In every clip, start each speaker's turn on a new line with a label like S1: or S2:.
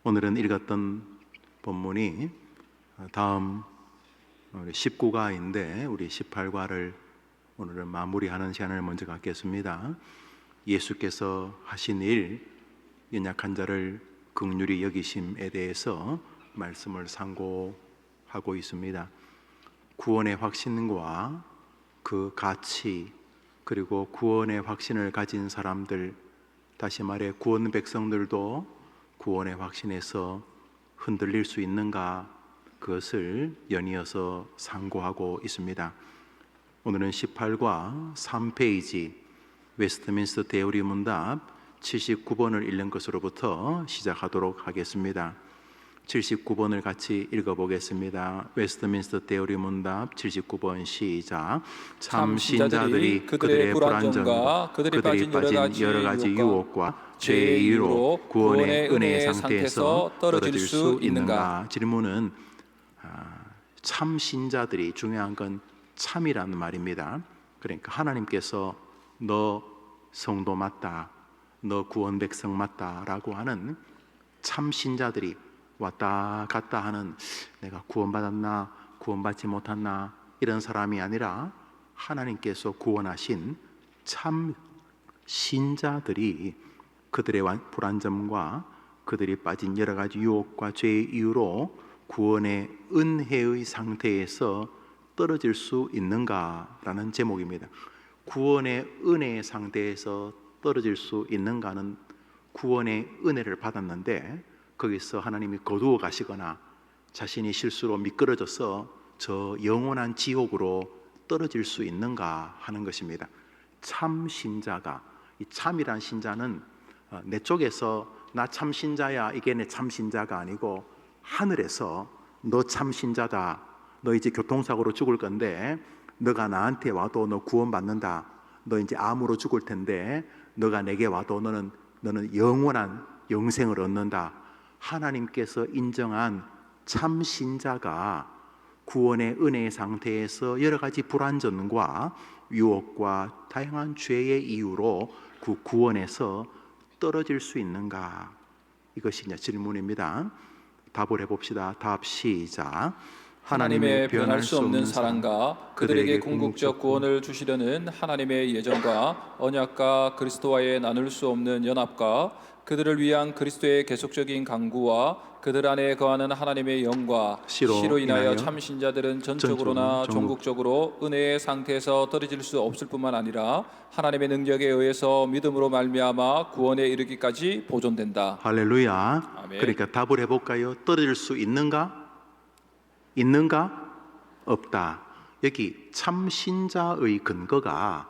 S1: 오늘은 읽었던 본문이 다음 우리 19과인데 우리 18과를 오늘은 마무리하는 시간을 먼저 갖겠습니다. 예수께서 하신 일, 연약한 자를 긍휼히 여기심에 대해서 말씀을 상고하고 있습니다. 구원의 확신과 그 가치, 그리고 구원의 확신을 가진 사람들, 다시 말해 구원 백성들도 구원의 확신에서 흔들릴 수 있는가, 그것을 연이어서 상고하고 있습니다. 오늘은 18과 3페이지 웨스트민스터 대우리 문답 79번을 읽는 것으로부터 시작하도록 하겠습니다. 79번을 같이 읽어보겠습니다. 웨스트민스터 대우리 문답 79번 시작. 참 신자들이 그들의 불안정과 그들이 빠진 여러 가지 유혹과 죄의 이유로 구원의 은혜의 상태에서 떨어질 수 있는가? 질문은 참 신자들이, 중요한 건 참이라는 말입니다. 그러니까 하나님께서 너 성도 맞다, 너 구원 백성 맞다 라고 하는 참 신자들이 왔다 갔다 하는, 내가 구원받았나 구원받지 못했나 이런 사람이 아니라 하나님께서 구원하신 참 신자들이 그들의 불안점과 그들이 빠진 여러 가지 유혹과 죄의 이유로 구원의 은혜의 상태에서 떨어질 수 있는가라는 제목입니다. 구원의 은혜의 상태에서 떨어질 수 있는가는, 구원의 은혜를 받았는데 거기서 하나님이 거두어 가시거나 자신이 실수로 미끄러져서 저 영원한 지옥으로 떨어질 수 있는가 하는 것입니다. 참 신자가, 이 참이란 신자는 내 쪽에서 나 참 신자야, 이게 내 참 신자가 아니고 하늘에서 너 참 신자다, 너 이제 교통사고로 죽을 건데 너가 나한테 와도 너 구원받는다, 너 이제 암으로 죽을 텐데 너가 내게 와도 너는 영원한 영생을 얻는다. 하나님께서 인정한 참 신자가 구원의 은혜의 상태에서 여러 가지 불완전과 유혹과 다양한 죄의 이유로 그 구원에서 떨어질 수 있는가? 이것이 이제 질문입니다. 답을 해봅시다. 답 시작.
S2: 하나님의 변할 수 없는 사랑과 그들에게 궁극적 구원을 주시려는 하나님의 예정과 언약과 그리스도와의 나눌 수 없는 연합과 그들을 위한 그리스도의 계속적인 강구와 그들 안에 거하는 하나님의 영과 시로 인하여 참신자들은 전적으로나 전국적으로 은혜의 상태에서 떨어질 수 없을 뿐만 아니라 하나님의 능력에 의해서 믿음으로 말미암아 구원에 이르기까지 보존된다.
S1: 할렐루야.
S2: 아멘.
S1: 그러니까 답을 해볼까요? 떨어질 수 있는가? 있는가? 없다. 여기 참신자의 근거가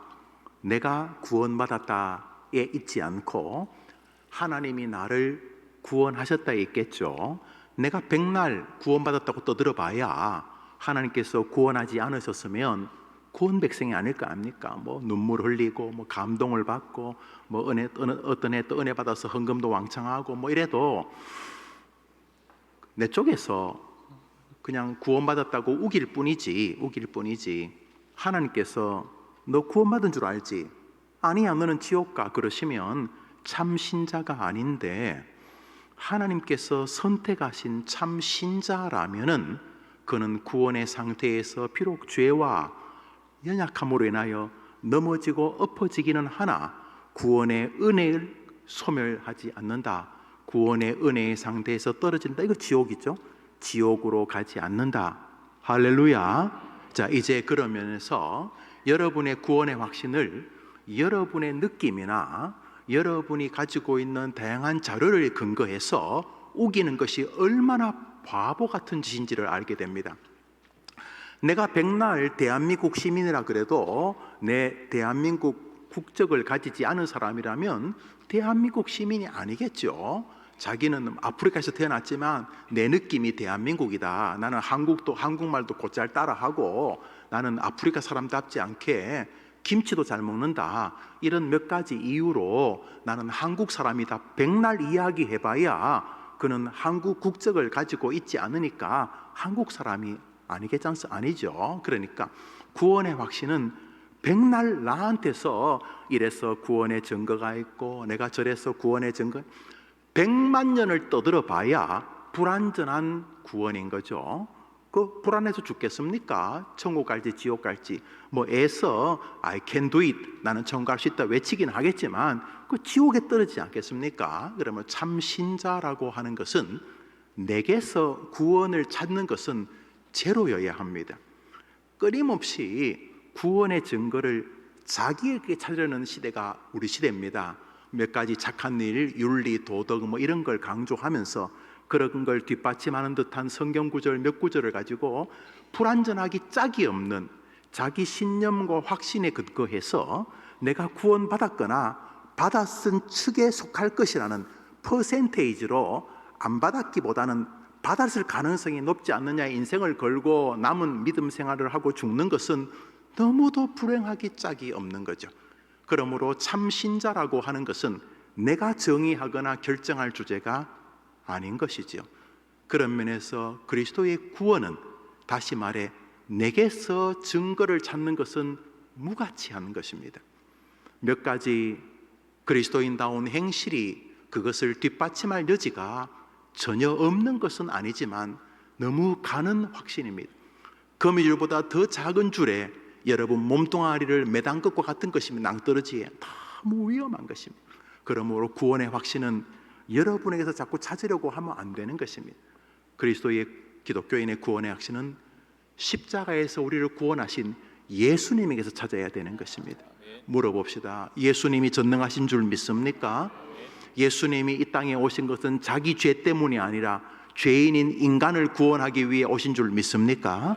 S1: 내가 구원받았다에 있지 않고 하나님이 나를 구원하셨다에 있겠죠. 내가 백날 구원받았다고 떠들어봐야 하나님께서 구원하지 않으셨으면 구원 백성이 아닐 거 아닙니까? 뭐 눈물 흘리고 뭐 감동을 받고 뭐 어떤 애 또 은혜 받아서 헌금도 왕창하고 뭐 이래도 내 쪽에서 그냥 구원받았다고 우길 뿐이지 하나님께서 너 구원받은 줄 알지? 아니야, 너는 지옥 가. 그러시면 참 신자가 아닌데, 하나님께서 선택하신 참 신자라면은 그는 구원의 상태에서 비록 죄와 연약함으로 인하여 넘어지고 엎어지기는 하나 구원의 은혜를 소멸하지 않는다. 구원의 은혜의 상태에서 떨어진다. 이거 지옥이죠. 지옥으로 가지 않는다. 할렐루야. 자, 이제 그런 면에서 여러분의 구원의 확신을 여러분의 느낌이나 여러분이 가지고 있는 다양한 자료를 근거해서 우기는 것이 얼마나 바보 같은 짓인지를 알게 됩니다. 내가 백날 대한민국 시민이라 그래도 내 대한민국 국적을 가지지 않은 사람이라면 대한민국 시민이 아니겠죠. 자기는 아프리카에서 태어났지만 내 느낌이 대한민국이다. 나는 한국말도 곧잘 따라하고 나는 아프리카 사람답지 않게 김치도 잘 먹는다. 이런 몇 가지 이유로 나는 한국 사람이다. 백날 이야기해봐야 그는 한국 국적을 가지고 있지 않으니까 한국 사람이 아니죠. 그러니까 구원의 확신은 백날 나한테서 이래서 구원의 증거가 있고 내가 저래서 구원의 증거, 100만 년을 떠들어 봐야 불완전한 구원인 거죠. 그 불안해서 죽겠습니까? 천국 갈지 지옥 갈지 뭐 애써 I can do it, 나는 천국 갈 수 있다 외치기는 하겠지만 그 지옥에 떨어지지 않겠습니까? 그러면 참 신자라고 하는 것은 내게서 구원을 찾는 것은 제로여야 합니다. 끊임없이 구원의 증거를 자기에게 찾으려는 시대가 우리 시대입니다. 몇 가지 착한 일, 윤리, 도덕 뭐 이런 걸 강조하면서 그런 걸 뒷받침하는 듯한 성경 구절 몇 구절을 가지고 불완전하기 짝이 없는 자기 신념과 확신에 근거해서 내가 구원받았거나 받았은 측에 속할 것이라는 퍼센테이지로 안 받았기보다는 받았을 가능성이 높지 않느냐 인생을 걸고 남은 믿음 생활을 하고 죽는 것은 너무도 불행하기 짝이 없는 거죠. 그러므로 참 신자라고 하는 것은 내가 정의하거나 결정할 주제가 아닌 것이지요. 그런 면에서 그리스도의 구원은 다시 말해 내게서 증거를 찾는 것은 무가치한 것입니다. 몇 가지 그리스도인다운 행실이 그것을 뒷받침할 여지가 전혀 없는 것은 아니지만 너무 가는 확신입니다. 거미줄보다 더 작은 줄에 여러분 몸뚱아리를 매단 것과 같은 것이면 낭떠러지에 너무 위험한 것입니다. 그러므로 구원의 확신은 여러분에게서 자꾸 찾으려고 하면 안 되는 것입니다. 그리스도의 기독교인의 구원의 확신은 십자가에서 우리를 구원하신 예수님에게서 찾아야 되는 것입니다. 물어봅시다. 예수님이 전능하신 줄 믿습니까? 예수님이 이 땅에 오신 것은 자기 죄 때문이 아니라 죄인인 인간을 구원하기 위해 오신 줄 믿습니까?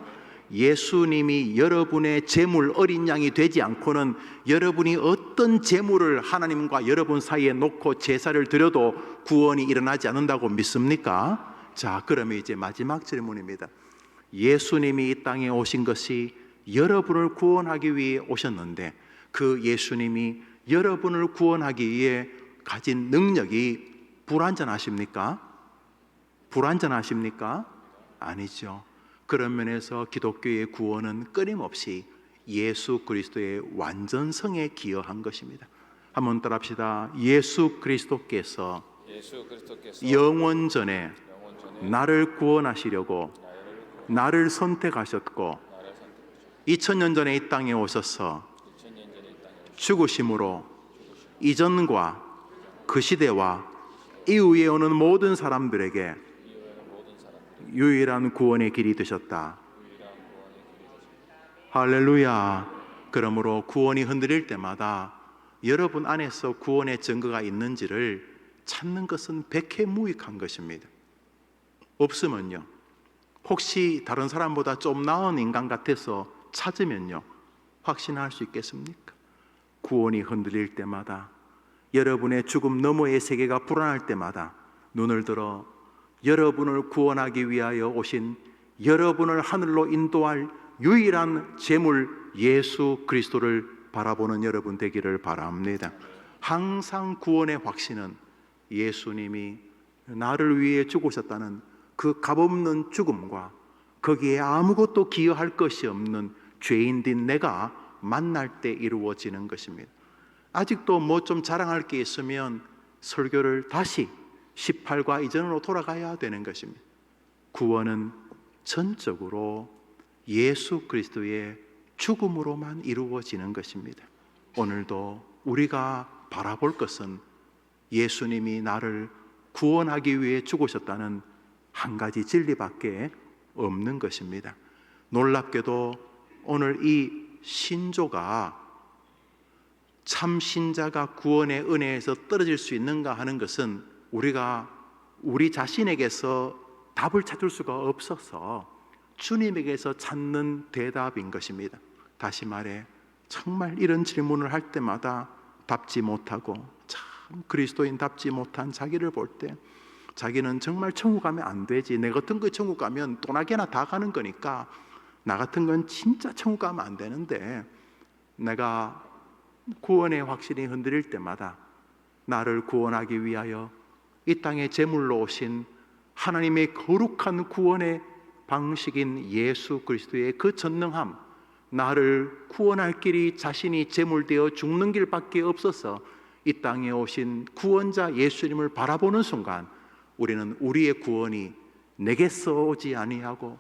S1: 예수님이 여러분의 재물 어린 양이 되지 않고는 여러분이 어떤 재물을 하나님과 여러분 사이에 놓고 제사를 드려도 구원이 일어나지 않는다고 믿습니까? 자, 그러면 이제 마지막 질문입니다. 예수님이 이 땅에 오신 것이 여러분을 구원하기 위해 오셨는데 그 예수님이 여러분을 구원하기 위해 가진 능력이 불완전하십니까? 불완전하십니까? 아니죠. 그런 면에서 기독교의 구원은 끊임없이 예수 그리스도의 완전성에 기여한 것입니다. 한번 따라합시다. 예수 그리스도께서 영원 전에 나를 구원하시려고 나를 선택하셨고 2000년 전에 이 땅에 오셔서 죽으심으로 이전과 그 시대와 이후에 오는 모든 사람들에게 유일한 구원의 길이 되셨다. 할렐루야. 그러므로 구원이 흔들릴 때마다 여러분 안에서 구원의 증거가 있는지를 찾는 것은 백해무익한 것입니다. 없으면요, 혹시 다른 사람보다 좀 나은 인간 같아서 찾으면요, 확신할 수 있겠습니까? 구원이 흔들릴 때마다, 여러분의 죽음 너머의 세계가 불안할 때마다 눈을 들어 여러분을 구원하기 위하여 오신, 여러분을 하늘로 인도할 유일한 제물 예수 그리스도를 바라보는 여러분 되기를 바랍니다. 항상 구원의 확신은 예수님이 나를 위해 죽으셨다는 그 값없는 죽음과 거기에 아무것도 기여할 것이 없는 죄인된 내가 만날 때 이루어지는 것입니다. 아직도 뭐 좀 자랑할 게 있으면 설교를 다시 18과 이전으로 돌아가야 되는 것입니다. 구원은 전적으로 예수 그리스도의 죽음으로만 이루어지는 것입니다. 오늘도 우리가 바라볼 것은 예수님이 나를 구원하기 위해 죽으셨다는 한 가지 진리밖에 없는 것입니다. 놀랍게도 오늘 이 신조가 참 신자가 구원의 은혜에서 떨어질 수 있는가 하는 것은 우리가 우리 자신에게서 답을 찾을 수가 없어서 주님에게서 찾는 대답인 것입니다. 다시 말해, 정말 이런 질문을 할 때마다 답지 못하고 참 그리스도인답지 못한 자기를 볼 때 자기는 정말 천국 가면 안 되지, 내 같은 거 천국 가면 또나게나 다 가는 거니까 나 같은 건 진짜 천국 가면 안 되는데, 내가 구원의 확신이 흔들릴 때마다 나를 구원하기 위하여 이 땅에 제물로 오신 하나님의 거룩한 구원의 방식인 예수 그리스도의 그 전능함, 나를 구원할 길이 자신이 제물되어 죽는 길밖에 없어서 이 땅에 오신 구원자 예수님을 바라보는 순간 우리는 우리의 구원이 내게서 오지 아니하고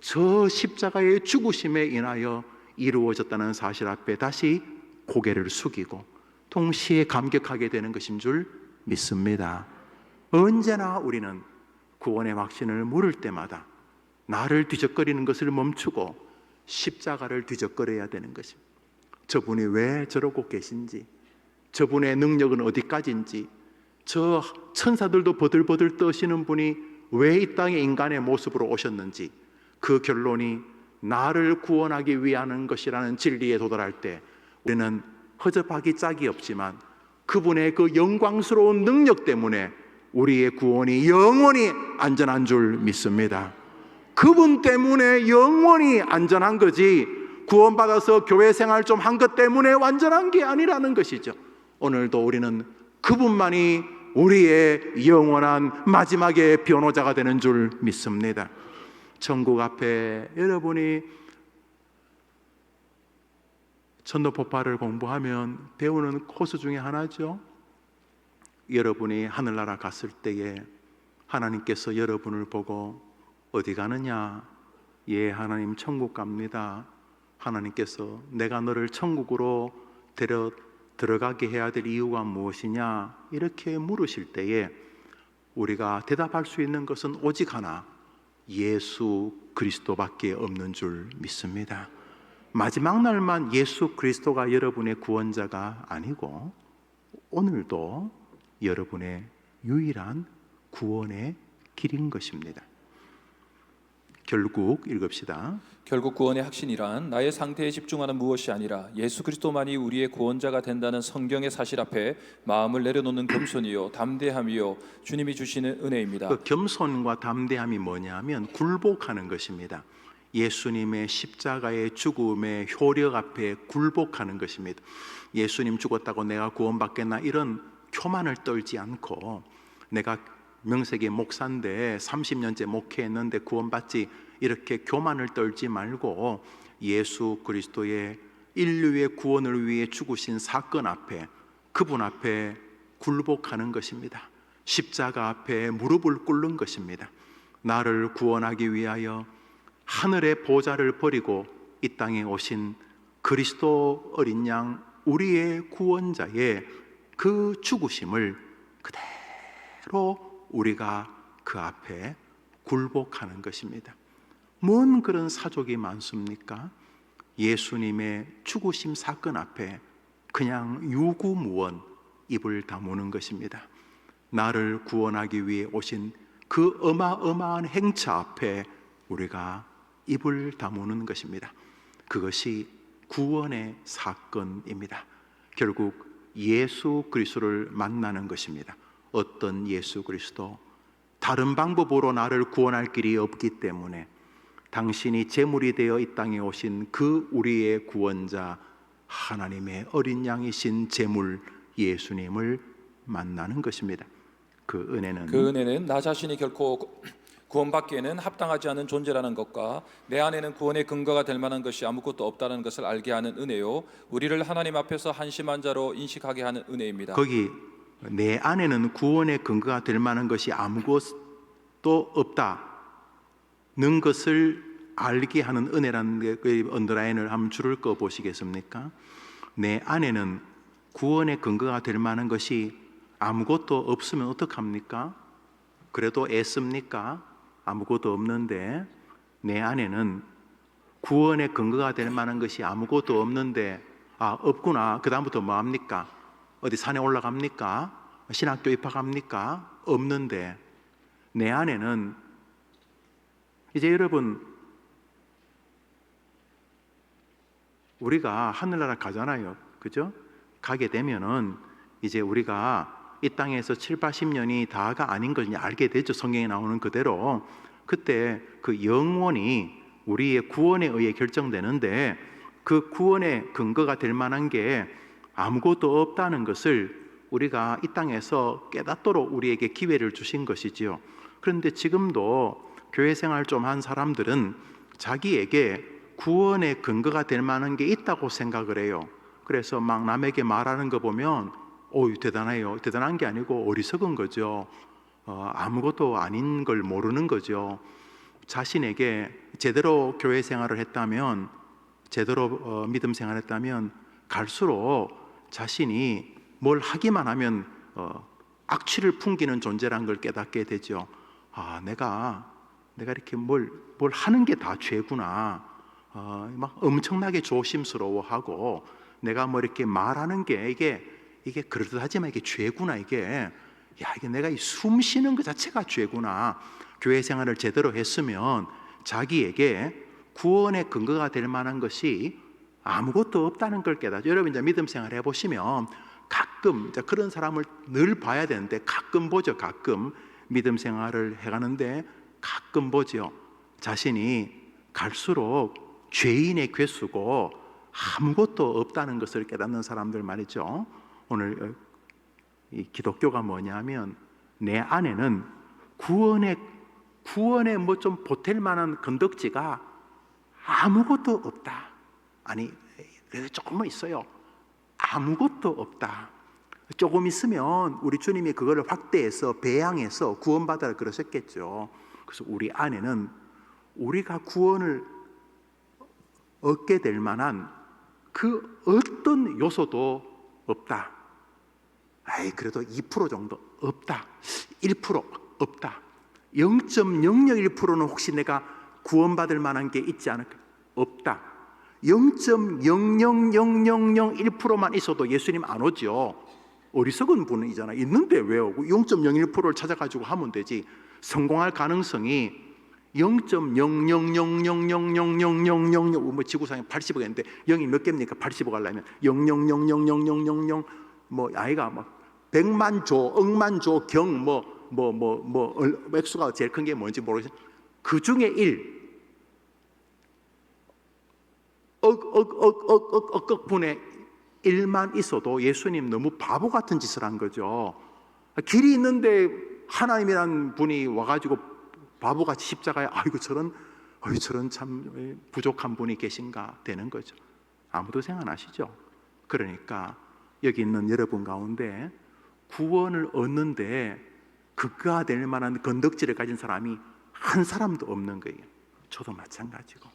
S1: 저 십자가의 죽으심에 인하여 이루어졌다는 사실 앞에 다시 고개를 숙이고 동시에 감격하게 되는 것인 줄 믿습니다. 언제나 우리는 구원의 확신을 물을 때마다 나를 뒤적거리는 것을 멈추고 십자가를 뒤적거려야 되는 것입니다. 저분이 왜 저러고 계신지, 저분의 능력은 어디까지인지, 저 천사들도 버들버들 떠시는 분이 왜 이 땅에 인간의 모습으로 오셨는지, 그 결론이 나를 구원하기 위한 것이라는 진리에 도달할 때 우리는 허접하기 짝이 없지만 그분의 그 영광스러운 능력 때문에 우리의 구원이 영원히 안전한 줄 믿습니다. 그분 때문에 영원히 안전한 거지, 구원받아서 교회 생활 좀 한 것 때문에 완전한 게 아니라는 것이죠. 오늘도 우리는 그분만이 우리의 영원한 마지막의 변호자가 되는 줄 믿습니다. 천국 앞에 여러분이 천도폭발을 공부하면 배우는 코스 중에 하나죠. 여러분이 하늘나라 갔을 때에 하나님께서 여러분을 보고 어디 가느냐? 예, 하나님 천국 갑니다. 하나님께서 내가 너를 천국으로 들어가게 해야 될 이유가 무엇이냐? 이렇게 물으실 때에 우리가 대답할 수 있는 것은 오직 하나, 예수 그리스도밖에 없는 줄 믿습니다. 마지막 날만 예수 그리스도가 여러분의 구원자가 아니고 오늘도 여러분의 유일한 구원의 길인 것입니다. 결국 읽읍시다.
S2: 결국 구원의 확신이란 나의 상태에 집중하는 무엇이 아니라 예수 그리스도만이 우리의 구원자가 된다는 성경의 사실 앞에 마음을 내려놓는 겸손이요 담대함이요 주님이 주시는 은혜입니다.
S1: 그 겸손과 담대함이 뭐냐면 굴복하는 것입니다. 예수님의 십자가의 죽음의 효력 앞에 굴복하는 것입니다. 예수님 죽었다고 내가 구원받겠나 이런 교만을 떨지 않고, 내가 명색이 목사인데 30년째 목회했는데 구원받지, 이렇게 교만을 떨지 말고 예수 그리스도의 인류의 구원을 위해 죽으신 사건 앞에, 그분 앞에 굴복하는 것입니다. 십자가 앞에 무릎을 꿇는 것입니다. 나를 구원하기 위하여 하늘의 보좌를 버리고 이 땅에 오신 그리스도 어린 양, 우리의 구원자의 그 죽으심을 그대로 우리가 그 앞에 굴복하는 것입니다. 뭔 그런 사족이 많습니까? 예수님의 죽으심 사건 앞에 그냥 유구무원 입을 다무는 것입니다. 나를 구원하기 위해 오신 그 어마어마한 행차 앞에 우리가 입을 다무는 것입니다. 그것이 구원의 사건입니다. 결국 예수 그리스도를 만나는 것입니다. 어떤 예수 그리스도? 다른 방법으로 나를 구원할 길이 없기 때문에 당신이 제물이 되어 이 땅에 오신 그 우리의 구원자, 하나님의 어린 양이신 제물 예수님을 만나는 것입니다. 그 은혜는
S2: 나 자신이 결코 구원받기에는 합당하지 않은 존재라는 것과 내 안에는 구원의 근거가 될 만한 것이 아무것도 없다는 것을 알게 하는 은혜요, 우리를 하나님 앞에서 한심한 자로 인식하게 하는 은혜입니다.
S1: 거기 내 안에는 구원의 근거가 될 만한 것이 아무것도 없다는 것을 알게 하는 은혜라는 그 언더라인을 한번 줄을 꺼 보시겠습니까? 내 안에는 구원의 근거가 될 만한 것이 아무것도 없으면 어떡합니까? 그래도 애씁니까? 아무것도 없는데 내 안에는 구원의 근거가 될 만한 것이 아무것도 없는데, 없구나, 그 다음부터 뭐 합니까? 어디 산에 올라갑니까? 신학교 입학합니까? 없는데 내 안에는, 이제 여러분, 우리가 하늘나라 가잖아요, 그죠? 가게 되면은 이제 우리가 이 땅에서 7, 80년이 다가 아닌 걸 알게 되죠. 성경에 나오는 그대로. 그때 그 영원히 우리의 구원에 의해 결정되는데, 그 구원의 근거가 될 만한 게 아무것도 없다는 것을 우리가 이 땅에서 깨닫도록 우리에게 기회를 주신 것이지요. 그런데 지금도 교회 생활 좀 한 사람들은 자기에게 구원의 근거가 될 만한 게 있다고 생각을 해요. 그래서 막 남에게 말하는 거 보면 대단해요. 대단한 게 아니고 어리석은 거죠. 아무것도 아닌 걸 모르는 거죠. 자신에게 제대로 교회 생활을 했다면, 제대로 믿음 생활을 했다면 갈수록 자신이 뭘 하기만 하면 악취를 풍기는 존재라는 걸 깨닫게 되죠. 내가 이렇게 뭘 하는 게 다 죄구나. 막 엄청나게 조심스러워하고, 내가 뭐 이렇게 말하는 게 이게 그럴듯하지만 이게 죄구나. 이게 내가 이 숨 쉬는 것 자체가 죄구나. 교회 생활을 제대로 했으면 자기에게 구원의 근거가 될 만한 것이 아무것도 없다는 걸 깨닫죠. 여러분 이제 믿음 생활 해보시면 가끔 이제 그런 사람을 늘 봐야 되는데, 가끔 보죠. 가끔 믿음 생활을 해가는데 가끔 보죠. 자신이 갈수록 죄인의 괴수고 아무것도 없다는 것을 깨닫는 사람들 말이죠. 오늘 이 기독교가 뭐냐면, 내 안에는 구원에 뭐 좀 보탤 만한 건덕지가 아무것도 없다. 아니, 조금만 있어요. 아무것도 없다. 조금 있으면 우리 주님이 그거를 확대해서 배양해서 구원받아라 그러셨겠죠. 그래서 우리 안에는 우리가 구원을 얻게 될 만한 그 어떤 요소도 없다. 그래도 2% 정도 없다. 1% 없다. 0.001%는 혹시 내가 구원받을 만한 게 있지 않을까? 없다. 0.00001%만 있어도 예수님 안 오죠. 어리석은 분이잖아. 있는데 왜 오고? 0.01%를 찾아가지고 하면 되지. 성공할 가능성이 0.00000000000 뭐 지구상에 80억 있는데 0이 몇 개입니까? 80억 하려면 000000000 뭐 아이가 뭐 100만 조, 억만 조 경 액수가 제일 큰 게 뭔지 모르겠어요. 그 중에 1 억 분의 1만 있어도 예수님 너무 바보 같은 짓을 한 거죠. 길이 있는데 하나님이란 분이 와가지고 바보같이 십자가에 저런 참 부족한 분이 계신가 되는 거죠. 아무도 생각 안 하시죠. 그러니까 여기 있는 여러분 가운데 구원을 얻는데 그가 될 만한 건덕지를 가진 사람이 한 사람도 없는 거예요. 저도 마찬가지고.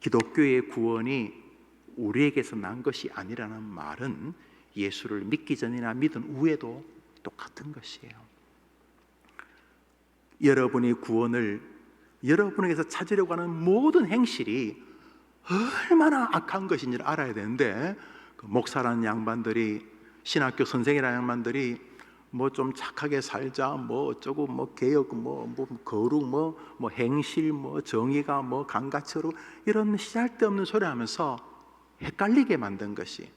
S1: 기독교의 구원이 우리에게서 난 것이 아니라는 말은 예수를 믿기 전이나 믿은 후에도 똑같은 것이에요. 여러분이 구원을 여러분에게서 찾으려고 하는 모든 행실이 얼마나 악한 것인지를 알아야 되는데, 그 목사라는 양반들이, 신학교 선생이라는 양반들이 뭐 좀 착하게 살자, 뭐 어쩌고, 뭐 개혁, 뭐 거룩, 뭐 행실, 뭐 정의가 뭐 강가처럼 이런 시잘데없는 소리 하면서 헷갈리게 만든 것이,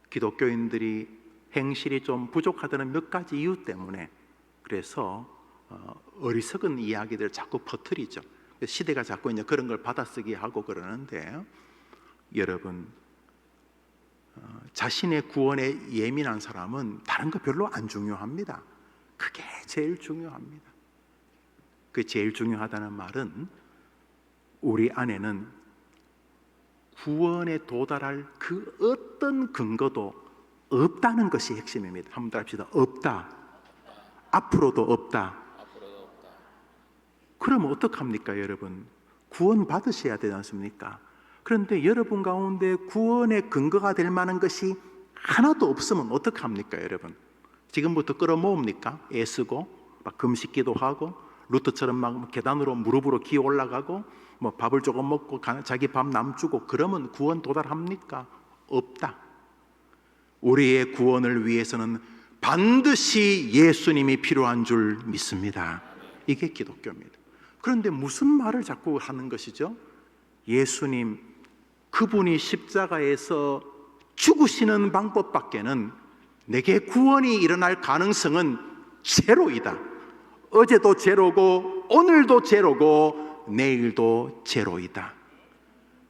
S1: 기독교인들이 행실이 좀 부족하다는 몇 가지 이유 때문에, 그래서 어리석은 이야기들을 자꾸 퍼뜨리죠. 시대가 자꾸 이제 그런 걸 받아쓰기 하고 그러는데, 여러분 자신의 구원에 예민한 사람은 다른 거 별로 안 중요합니다. 그게 제일 중요합니다. 그 제일 중요하다는 말은 우리 안에는 구원에 도달할 그 어떤 근거도 없다는 것이 핵심입니다. 한번 따라합시다. 없다. 앞으로도 없다. 그러면 어떡합니까, 여러분? 구원 받으셔야 되지 않습니까? 그런데 여러분 가운데 구원의 근거가 될 만한 것이 하나도 없으면 어떡합니까, 여러분? 지금부터 끌어모읍니까? 애쓰고 막 금식기도 하고 루터처럼 막 계단으로 무릎으로 기어 올라가고 뭐 밥을 조금 먹고 자기 밥 남주고 그러면 구원 도달합니까? 없다. 우리의 구원을 위해서는 반드시 예수님이 필요한 줄 믿습니다. 이게 기독교입니다. 그런데 무슨 말을 자꾸 하는 것이죠? 예수님, 그분이 십자가에서 죽으시는 방법밖에는 내게 구원이 일어날 가능성은 제로이다. 어제도 제로고 오늘도 제로고 내일도 제로이다.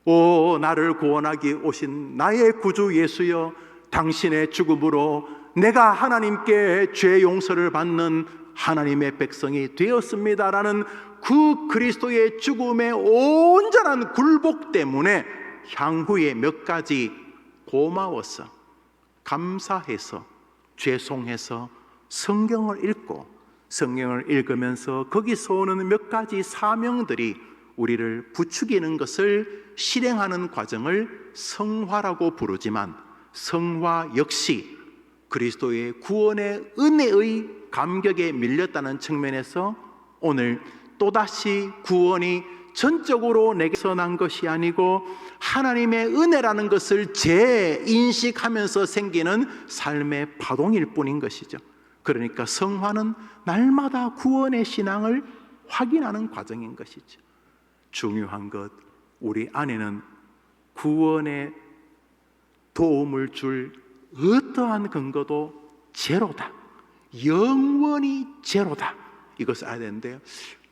S1: 오, 나를 구원하기 오신 나의 구주 예수여, 당신의 죽음으로 내가 하나님께 죄 용서를 받는 하나님의 백성이 되었습니다라는 그 그리스도의 죽음의 온전한 굴복 때문에 향후에 몇 가지 고마워서 감사해서 죄송해서 성경을 읽고 성경을 읽으면서 거기서 오는 몇 가지 사명들이 우리를 부추기는 것을 실행하는 과정을 성화라고 부르지만 성화 역시 그리스도의 구원의 은혜의 감격에 밀렸다는 측면에서 오늘 또다시 구원이 전적으로 내게서 난 것이 아니고 하나님의 은혜라는 것을 재인식하면서 생기는 삶의 파동일 뿐인 것이죠. 그러니까 성화는 날마다 구원의 신앙을 확인하는 과정인 것이죠. 중요한 것, 우리 안에는 구원의 도움을 줄 어떠한 근거도 제로다. 영원히 제로다. 이것을 알아야 되는데요.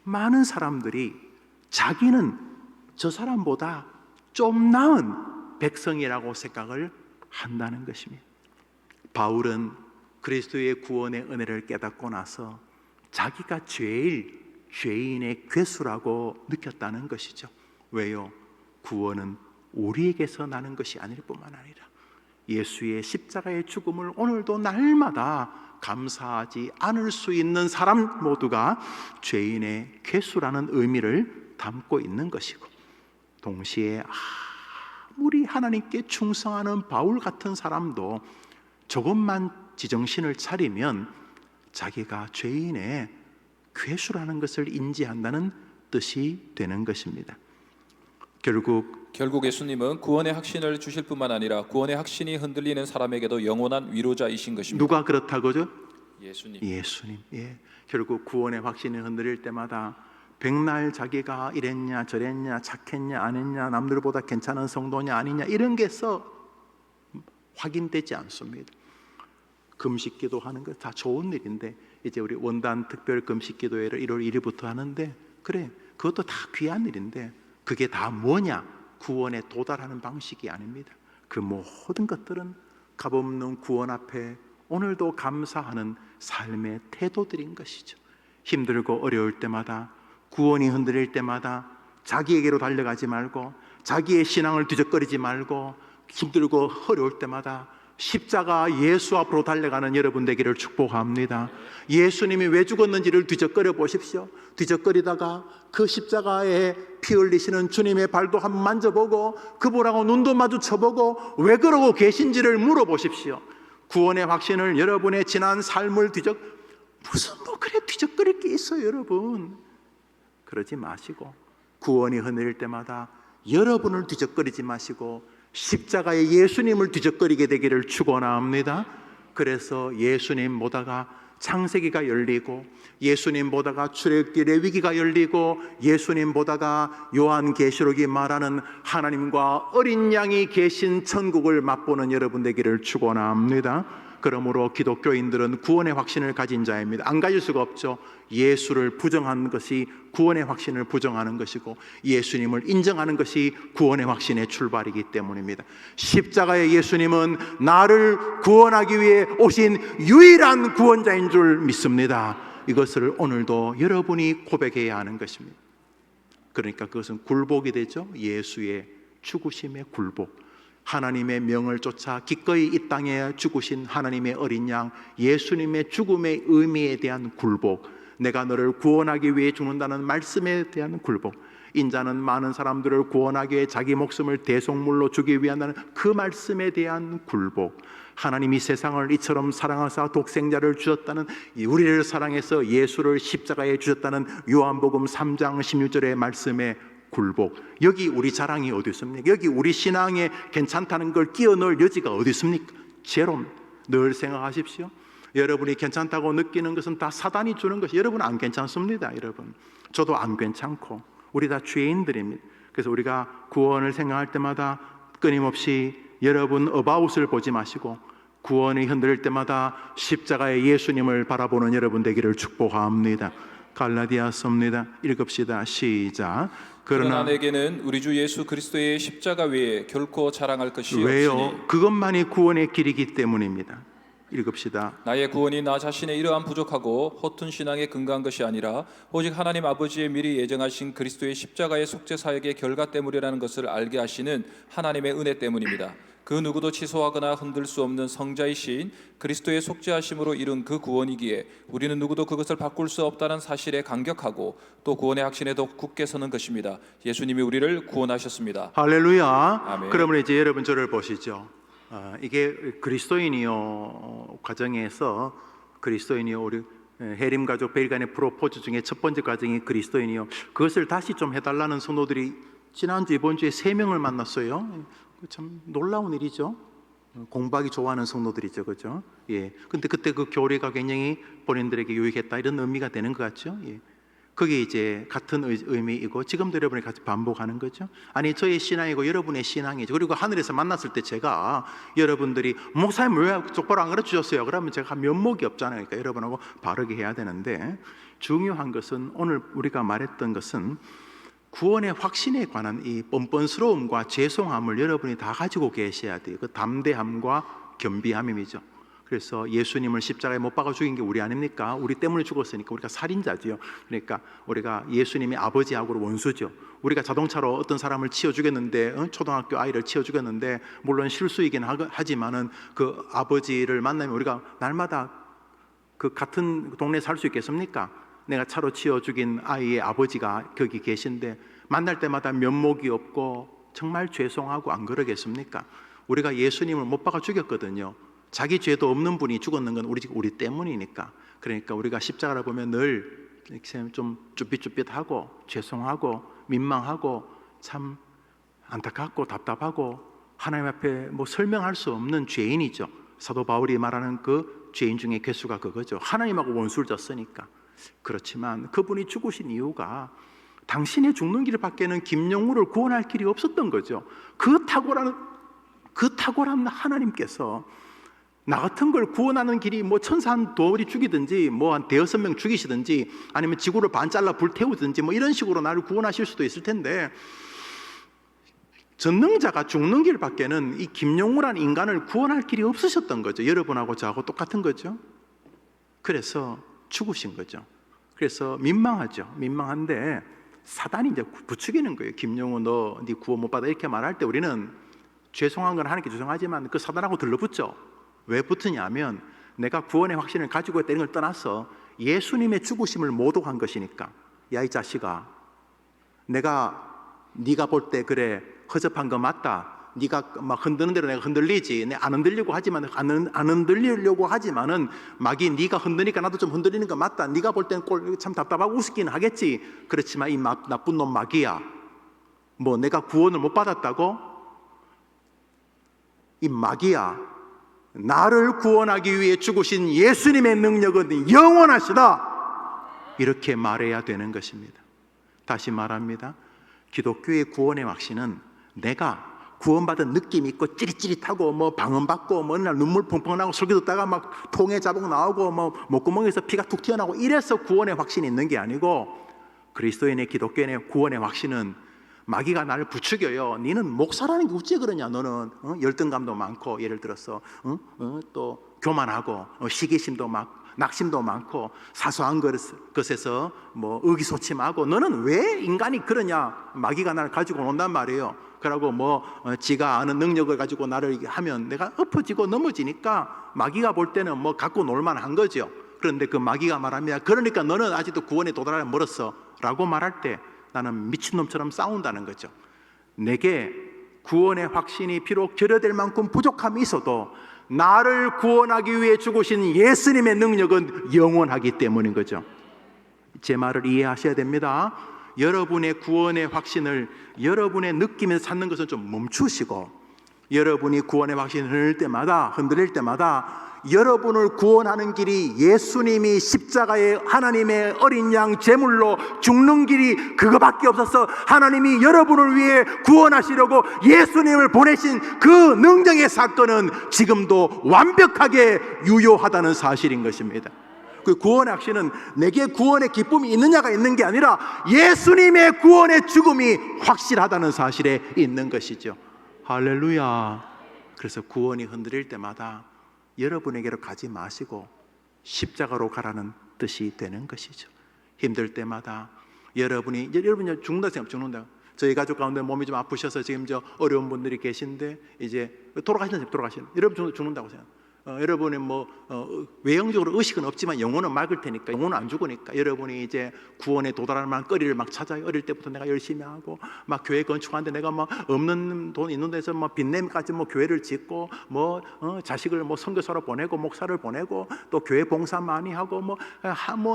S1: 많은 사람들이 자기는 저 사람보다 좀 나은 백성이라고 생각을 한다는 것입니다. 바울은 그리스도의 구원의 은혜를 깨닫고 나서 자기가 제일 죄인의 괴수라고 느꼈다는 것이죠. 왜요? 구원은 우리에게서 나는 것이 아닐 뿐만 아니라 예수의 십자가의 죽음을 오늘도 날마다 감사하지 않을 수 있는 사람 모두가 죄인의 괴수라는 의미를 담고 있는 것이고, 동시에 아무리 하나님께 충성하는 바울 같은 사람도 조금만 지정신을 차리면 자기가 죄인의 괴수라는 것을 인지한다는 뜻이 되는 것입니다.
S2: 결국 예수님은 구원의 확신을 주실 뿐만 아니라 구원의 확신이 흔들리는 사람에게도 영원한 위로자이신 것입니다.
S1: 누가 그렇다고죠?
S2: 예수님.
S1: 예. 결국 구원의 확신이 흔들릴 때마다 백날 자기가 이랬냐 저랬냐 착했냐 안 했냐 남들보다 괜찮은 성도냐 아니냐 이런 게서 확인되지 않습니다. 금식기도 하는 거 다 좋은 일인데 이제 우리 원단 특별 금식기도회를 1월 1일부터 하는데 그래 그것도 다 귀한 일인데 그게 다 뭐냐? 구원에 도달하는 방식이 아닙니다. 그 모든 것들은 값없는 구원 앞에 오늘도 감사하는 삶의 태도들인 것이죠. 힘들고 어려울 때마다 구원이 흔들릴 때마다 자기에게로 달려가지 말고 자기의 신앙을 뒤적거리지 말고 힘들고 어려울 때마다 십자가 예수 앞으로 달려가는 여러분 되기를 축복합니다. 예수님이 왜 죽었는지를 뒤적거려 보십시오. 뒤적거리다가 그 십자가에 피 흘리시는 주님의 발도 한번 만져보고 그분하고 눈도 마주쳐보고 왜 그러고 계신지를 물어보십시오. 구원의 확신을 여러분의 지난 삶을 무슨 그래 뒤적거릴 게 있어요 여러분. 그러지 마시고 구원이 흔들릴 때마다 여러분을 뒤적거리지 마시고 십자가에 예수님을 뒤적거리게 되기를 축원합니다. 그래서 예수님 보다가 창세기가 열리고 예수님 보다가 출애굽기의 위기가 열리고 예수님 보다가 요한계시록이 말하는 하나님과 어린 양이 계신 천국을 맛보는 여러분 되기를 축원합니다. 그러므로 기독교인들은 구원의 확신을 가진 자입니다. 안 가질 수가 없죠. 예수를 부정하는 것이 구원의 확신을 부정하는 것이고 예수님을 인정하는 것이 구원의 확신의 출발이기 때문입니다. 십자가의 예수님은 나를 구원하기 위해 오신 유일한 구원자인 줄 믿습니다. 이것을 오늘도 여러분이 고백해야 하는 것입니다. 그러니까 그것은 굴복이 되죠. 예수의 죽으심의 굴복. 하나님의 명을 쫓아 기꺼이 이 땅에 죽으신 하나님의 어린 양 예수님의 죽음의 의미에 대한 굴복, 내가 너를 구원하기 위해 죽는다는 말씀에 대한 굴복, 인자는 많은 사람들을 구원하기 위해 자기 목숨을 대속물로 주기 위한다는 그 말씀에 대한 굴복, 하나님이 세상을 이처럼 사랑하사 독생자를 주셨다는 우리를 사랑해서 예수를 십자가에 주셨다는 요한복음 3장 16절의 말씀에 굴복. 여기 우리 자랑이 어디 있습니까? 여기 우리 신앙에 괜찮다는 걸 끼워 넣을 여지가 어디 있습니까? 제로. 늘 생각하십시오. 여러분이 괜찮다고 느끼는 것은 다 사단이 주는 것이 여러분 안 괜찮습니다. 여러분 저도 안 괜찮고 우리 다 죄인들입니다. 그래서 우리가 구원을 생각할 때마다 끊임없이 여러분 어바웃을 보지 마시고 구원이 흔들릴 때마다 십자가의 예수님을 바라보는 여러분 되기를 축복합니다. 갈라디아서입니다. 읽읍시다. 시작.
S2: 그러나 내게는 우리 주 예수 그리스도의 십자가 외에 결코 자랑할 것이
S1: 왜요?
S2: 없으니
S1: 그것만이 구원의 길이기 때문입니다. 읽읍시다.
S2: 나의 구원이 나 자신의 이러한 부족하고 허튼 신앙에 근거한 것이 아니라 오직 하나님 아버지의 미리 예정하신 그리스도의 십자가의 속죄 사역의 결과 때문이라는 것을 알게 하시는 하나님의 은혜 때문입니다. 그 누구도 취소하거나 흔들 수 없는 성자이신 그리스도의 속죄하심으로 이룬 그 구원이기에 우리는 누구도 그것을 바꿀 수 없다는 사실에 감격하고 또 구원의 확신에도 굳게 서는 것입니다. 예수님이 우리를 구원하셨습니다.
S1: 할렐루야.
S2: 아멘.
S1: 그러면 이제 여러분 저를 보시죠. 이게 그리스도인이요 과정에서 그리스도인이요 우리 해림 가족 베일간의 프로포즈 중에 첫 번째 과정이 그리스도인이요. 그것을 다시 좀 해달라는 성도들이 지난주 이번 주에 3명을 만났어요. 참 놀라운 일이죠. 공부하기 좋아하는 성도들이죠, 그죠? 예. 근데 그때 그 교리가 굉장히 본인들에게 유익했다 이런 의미가 되는 것 같죠. 예. 그게 이제 같은 의미이고 지금도 여러분이 같이 반복하는 거죠. 아니 저의 신앙이고 여러분의 신앙이죠. 그리고 하늘에서 만났을 때 제가 여러분들이 목사님 왜 똑바로 안 가르쳐 주셨어요? 그러면 제가 면목이 없잖아요. 그러니까 여러분하고 바르게 해야 되는데 중요한 것은 오늘 우리가 말했던 것은 구원의 확신에 관한 이 뻔뻔스러움과 죄송함을 여러분이 다 가지고 계셔야 돼요. 그 담대함과 겸비함이죠. 그래서 예수님을 십자가에 못 박아 죽인 게 우리 아닙니까? 우리 때문에 죽었으니까 우리가 살인자지요. 그러니까 우리가 예수님의 아버지하고 원수죠. 우리가 자동차로 어떤 사람을 치어 죽였는데 초등학교 아이를 치어 죽였는데 물론 실수이긴 하지만은 그 아버지를 만나면 우리가 날마다 그 같은 동네에 살 수 있겠습니까? 내가 차로 치어 죽인 아이의 아버지가 거기 계신데 만날 때마다 면목이 없고 정말 죄송하고 안 그러겠습니까? 우리가 예수님을 못 박아 죽였거든요. 자기 죄도 없는 분이 죽었는 건 우리 때문이니까. 그러니까 우리가 십자가를 보면 늘 이렇게 좀 쭈삣쭈삣하고 죄송하고 민망하고 참 안타깝고 답답하고 하나님 앞에 뭐 설명할 수 없는 죄인이죠. 사도 바울이 말하는 그 죄인 중에 괴수가 그거죠. 하나님하고 원수를 졌으니까. 그렇지만 그분이 죽으신 이유가 당신의 죽는 길 밖에는 김영우를 구원할 길이 없었던 거죠. 그 탁월한 하나님께서 나 같은 걸 구원하는 길이 뭐 천사 한 도리 죽이든지 뭐 한 대여섯 명 죽이시든지 아니면 지구를 반 잘라 불태우든지 뭐 이런 식으로 나를 구원하실 수도 있을 텐데 전능자가 죽는 길 밖에는 이 김용우라는 인간을 구원할 길이 없으셨던 거죠. 여러분하고 저하고 똑같은 거죠. 그래서 죽으신 거죠. 그래서 민망하죠. 민망한데 사단이 이제 부추기는 거예요. 김용우 너 네 구원 못 받아 이렇게 말할 때 우리는 죄송한 건 하나님께 죄송하지만 그 사단하고 들러붙죠. 왜 붙으냐면 내가 구원의 확신을 가지고 있다는 걸 떠나서 예수님의 죽으심을 모독한 것이니까. 야 이 자식아, 네가 볼 때 그래 허접한 거 맞다. 네가 막 흔드는 대로 내가 흔들리지. 내가 안 흔들려고 하지만 안 흔들리려고 하지만은 막이 네가 흔드니까 나도 좀 흔들리는 거 맞다. 네가 볼 때는 꼴 참 답답하고 우습기는 하겠지. 그렇지만 이 나쁜 놈 마귀야. 뭐 내가 구원을 못 받았다고? 이 마귀야. 나를 구원하기 위해 죽으신 예수님의 능력은 영원하시다. 이렇게 말해야 되는 것입니다. 다시 말합니다. 기독교의 구원의 확신은 내가 구원받은 느낌이 있고 찌릿찌릿하고 뭐 방언받고 뭐 어느 날 눈물 펑펑 나고 설교 듣다가 막 통에 자국 나오고 뭐 목구멍에서 피가 툭 튀어나오고 이래서 구원의 확신이 있는 게 아니고 그리스도인의 기독교인의 구원의 확신은 마귀가 나를 부추겨요. 너는 목사라는 게 어찌 그러냐. 너는 열등감도 많고 예를 들어서 또 교만하고 시기심도 막 낙심도 많고 사소한 것에서 뭐 의기소침하고 너는 왜 인간이 그러냐. 마귀가 나를 가지고 온단 말이에요. 그러고 뭐 지가 아는 능력을 가지고 나를 하면 내가 엎어지고 넘어지니까 마귀가 볼 때는 뭐 갖고 놀만한 거죠. 그런데 그 마귀가 말합니다. 그러니까 너는 아직도 구원에 도달하기 멀었어 라고 말할 때 나는 미친놈처럼 싸운다는 거죠. 내게 구원의 확신이 비록 결여될 만큼 부족함이 있어도 나를 구원하기 위해 죽으신 예수님의 능력은 영원하기 때문인 거죠. 제 말을 이해하셔야 됩니다. 여러분의 구원의 확신을 여러분의 느낌에서 찾는 것은 좀 멈추시고 여러분이 구원의 확신을 흔들릴 때마다 여러분을 구원하는 길이 예수님이 십자가에 하나님의 어린 양 제물로 죽는 길이 그거밖에 없어서 하나님이 여러분을 위해 구원하시려고 예수님을 보내신 그 능력의 사건은 지금도 완벽하게 유효하다는 사실인 것입니다. 그 구원의 확신은 내게 구원의 기쁨이 있느냐가 있는 게 아니라 예수님의 구원의 죽음이 확실하다는 사실에 있는 것이죠. 할렐루야. 그래서 구원이 흔들릴 때마다 여러분에게로 가지 마시고 십자가로 가라는 뜻이 되는 것이죠. 힘들 때마다 여러분이 죽는다 생각 죽는다. 저희 가족 가운데 몸이 좀 아프셔서 지금 저 어려운 분들이 계신데 이제 돌아가시는 여러분 죽는다고 생각. 여러분이 외형적으로 의식은 없지만 영혼은 맑을 테니까, 영혼은 안 죽으니까 여러분이 이제 구원에 도달할 만한 거리를 막 찾아요. 어릴 때부터 내가 열심히 하고 막 교회 건축하는데 내가 막 없는 돈 있는 데서 막 빚내미까지 교회를 짓고 자식을 선교사로 보내고 목사를 보내고 또 교회 봉사 많이 하고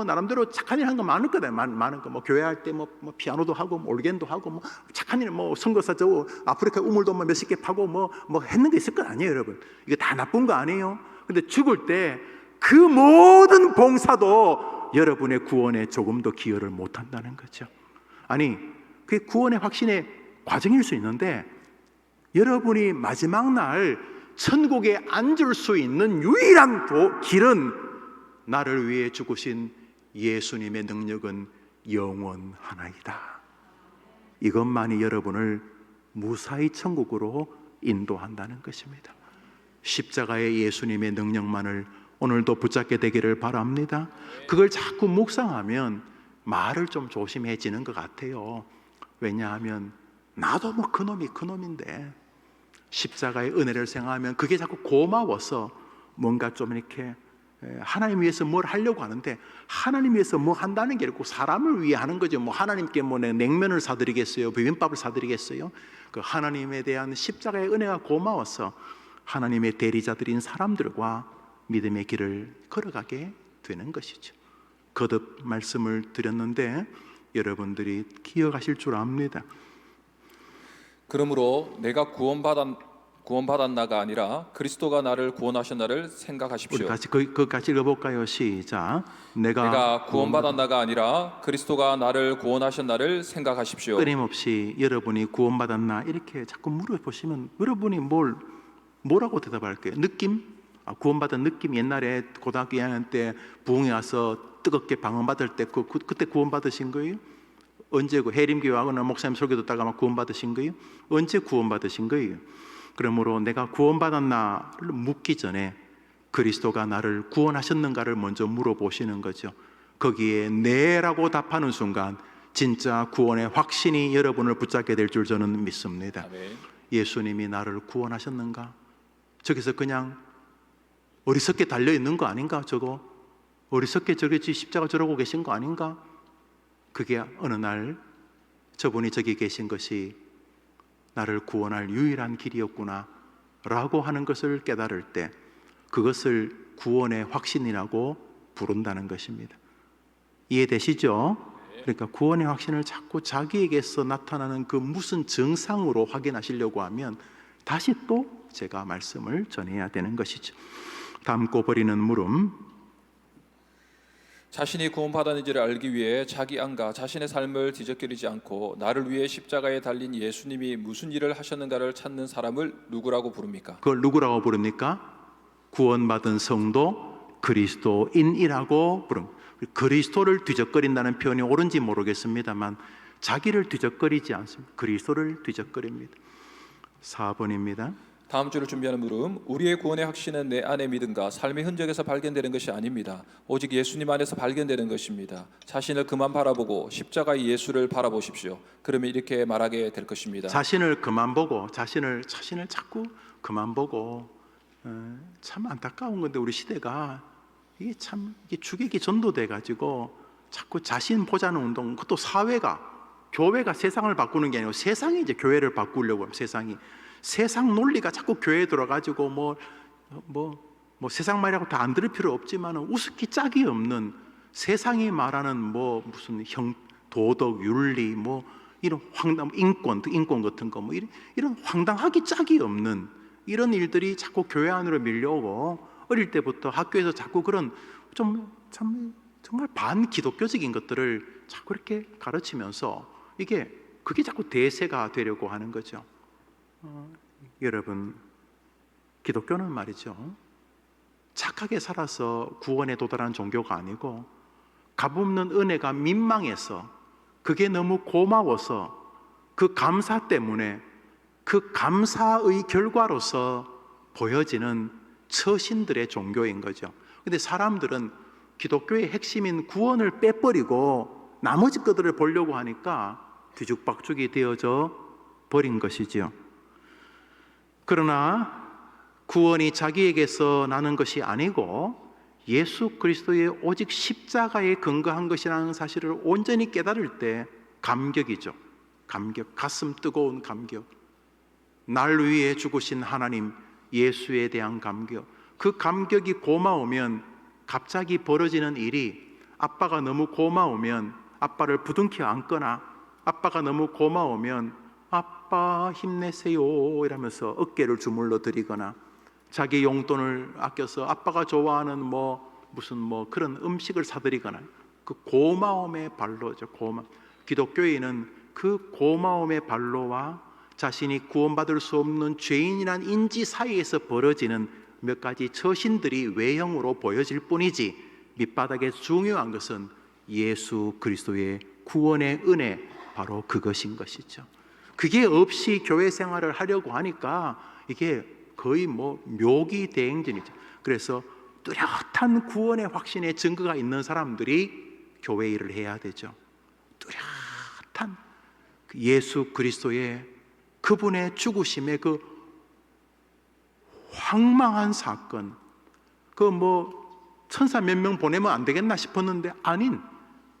S1: 나름대로 착한 일 한 거 많을 거다. 많은 거 교회 할 때 피아노도 하고 올겐도 하고 착한 일 선교사 저 아프리카 우물도 몇십 개 파고 했는 게 있을 거 아니에요, 여러분. 이게 다 나쁜 거 아니에요. 근데 죽을 때 그 모든 봉사도 여러분의 구원에 조금 더 기여를 못한다는 거죠. 아니, 그게 구원의 확신의 과정일 수 있는데 여러분이 마지막 날 천국에 앉을 수 있는 유일한 길은 나를 위해 죽으신 예수님의 능력은 영원하나이다. 이것만이 여러분을 무사히 천국으로 인도한다는 것입니다. 십자가의 예수님의 능력만을 오늘도 붙잡게 되기를 바랍니다. 그걸 자꾸 묵상하면 말을 좀 조심해지는 것 같아요. 왜냐하면 나도 그놈인데 십자가의 은혜를 생각하면 그게 자꾸 고마워서 뭔가 좀 이렇게 하나님 위해서 뭘 하려고 하는데, 하나님 위해서 뭐 한다는 게 아니고 사람을 위해 하는 거죠. 하나님께 냉면을 사드리겠어요? 비빔밥을 사드리겠어요? 그 하나님에 대한 십자가의 은혜가 고마워서 하나님의 대리자들인 사람들과 믿음의 길을 걸어가게 되는 것이죠. 거듭 말씀을 드렸는데 여러분들이 기억하실 줄 압니다.
S2: 그러므로 내가 구원받았나가 아니라 그리스도가 나를 구원하셨나를 생각하십시오.
S1: 우리 같이 같이 읽어볼까요? 시작.
S2: 내가 구원받았나가 아니라 그리스도가 나를 구원하셨나를 생각하십시오.
S1: 끊임없이 여러분이 구원받았나 이렇게 자꾸 물어보시면 여러분이 뭐라고 대답할까요? 느낌? 구원받은 느낌. 옛날에 고등학교 2학년 때 부흥에 와서 뜨겁게 방언받을 때 그때 구원받으신 거예요? 언제 해림교회 하거나 목사님 설교 듣다가 막 구원받으신 거예요? 언제 구원받으신 거예요? 그러므로 내가 구원받았나를 묻기 전에 그리스도가 나를 구원하셨는가를 먼저 물어보시는 거죠. 거기에 네라고 답하는 순간 진짜 구원의 확신이 여러분을 붙잡게 될 줄 저는 믿습니다.
S2: 아멘.
S1: 예수님이 나를 구원하셨는가? 저기서 그냥 어리석게 달려있는 거 아닌가? 저거 어리석게 저기 십자가 저러고 계신 거 아닌가? 그게 어느 날 저분이 저기 계신 것이 나를 구원할 유일한 길이었구나 라고 하는 것을 깨달을 때 그것을 구원의 확신이라고 부른다는 것입니다. 이해되시죠? 그러니까 구원의 확신을 자꾸 자기에게서 나타나는 그 무슨 증상으로 확인하시려고 하면 다시 또 제가 말씀을 전해야 되는 것이죠. 담고 버리는 물음.
S2: 자신이 구원받았는지를 알기 위해 자기 안과 자신의 삶을 뒤적거리지 않고 나를 위해 십자가에 달린 예수님이 무슨 일을 하셨는가를 찾는 사람을 누구라고 부릅니까?
S1: 그걸 누구라고 부릅니까? 구원받은 성도 그리스도인이라고 부릅니다. 그리스도를 뒤적거린다는 표현이 옳은지 모르겠습니다만 자기를 뒤적거리지 않습니다. 그리스도를 뒤적거립니다. 4번입니다.
S2: 다음 주를 준비하는 물음. 우리의 구원의 확신은 내 안의 믿음과 삶의 흔적에서 발견되는 것이 아닙니다. 오직 예수님 안에서 발견되는 것입니다. 자신을 그만 바라보고 십자가의 예수를 바라보십시오. 그러면 이렇게 말하게 될 것입니다.
S1: 자신을 그만 보고 자신을 자꾸 그만 보고 참 안타까운 건데 우리 시대가 이게 주객이 전도돼 가지고 자꾸 자신 보자는 운동, 그것도 교회가 세상을 바꾸는 게 아니고 세상이 이제 교회를 바꾸려고 합니다. 세상 논리가 자꾸 교회에 들어가지고 세상 말이라고 다 안 들을 필요 없지만 우습기 짝이 없는 세상이 말하는 무슨 도덕, 윤리 이런 인권 같은 거 이런 황당하기 짝이 없는 이런 일들이 자꾸 교회 안으로 밀려오고 어릴 때부터 학교에서 자꾸 그런 정말 반기독교적인 것들을 자꾸 이렇게 가르치면서 그게 자꾸 대세가 되려고 하는 거죠. 여러분, 기독교는 말이죠, 착하게 살아서 구원에 도달한 종교가 아니고 값없는 은혜가 민망해서 그게 너무 고마워서 그 감사 때문에 그 감사의 결과로서 보여지는 처신들의 종교인 거죠. 근데 사람들은 기독교의 핵심인 구원을 빼버리고 나머지 것들을 보려고 하니까 뒤죽박죽이 되어져 버린 것이지요. 그러나 구원이 자기에게서 나는 것이 아니고 예수 그리스도의 오직 십자가에 근거한 것이라는 사실을 온전히 깨달을 때 감격이죠. 감격, 가슴 뜨거운 감격. 날 위해 죽으신 하나님 예수에 대한 감격. 그 감격이 고마우면 갑자기 벌어지는 일이, 아빠가 너무 고마우면 아빠를 부둥켜 안거나, 아빠가 너무 고마우면 아빠 힘내세요 이러면서 어깨를 주물러 드리거나, 자기 용돈을 아껴서 아빠가 좋아하는 무슨 그런 음식을 사드리거나, 그 고마움의 발로죠. 기독교인은 그 고마움의 발로와 자신이 구원받을 수 없는 죄인이란 인지 사이에서 벌어지는 몇 가지 처신들이 외형으로 보여질 뿐이지, 밑바닥에 중요한 것은 예수 그리스도의 구원의 은혜, 바로 그것인 것이죠. 그게 없이 교회 생활을 하려고 하니까 이게 거의 묘기 대행진이죠. 그래서 뚜렷한 구원의 확신의 증거가 있는 사람들이 교회 일을 해야 되죠. 뚜렷한 예수 그리스도의 그분의 죽으심의 그 황망한 사건, 천사 몇 명 보내면 안 되겠나 싶었는데 아닌,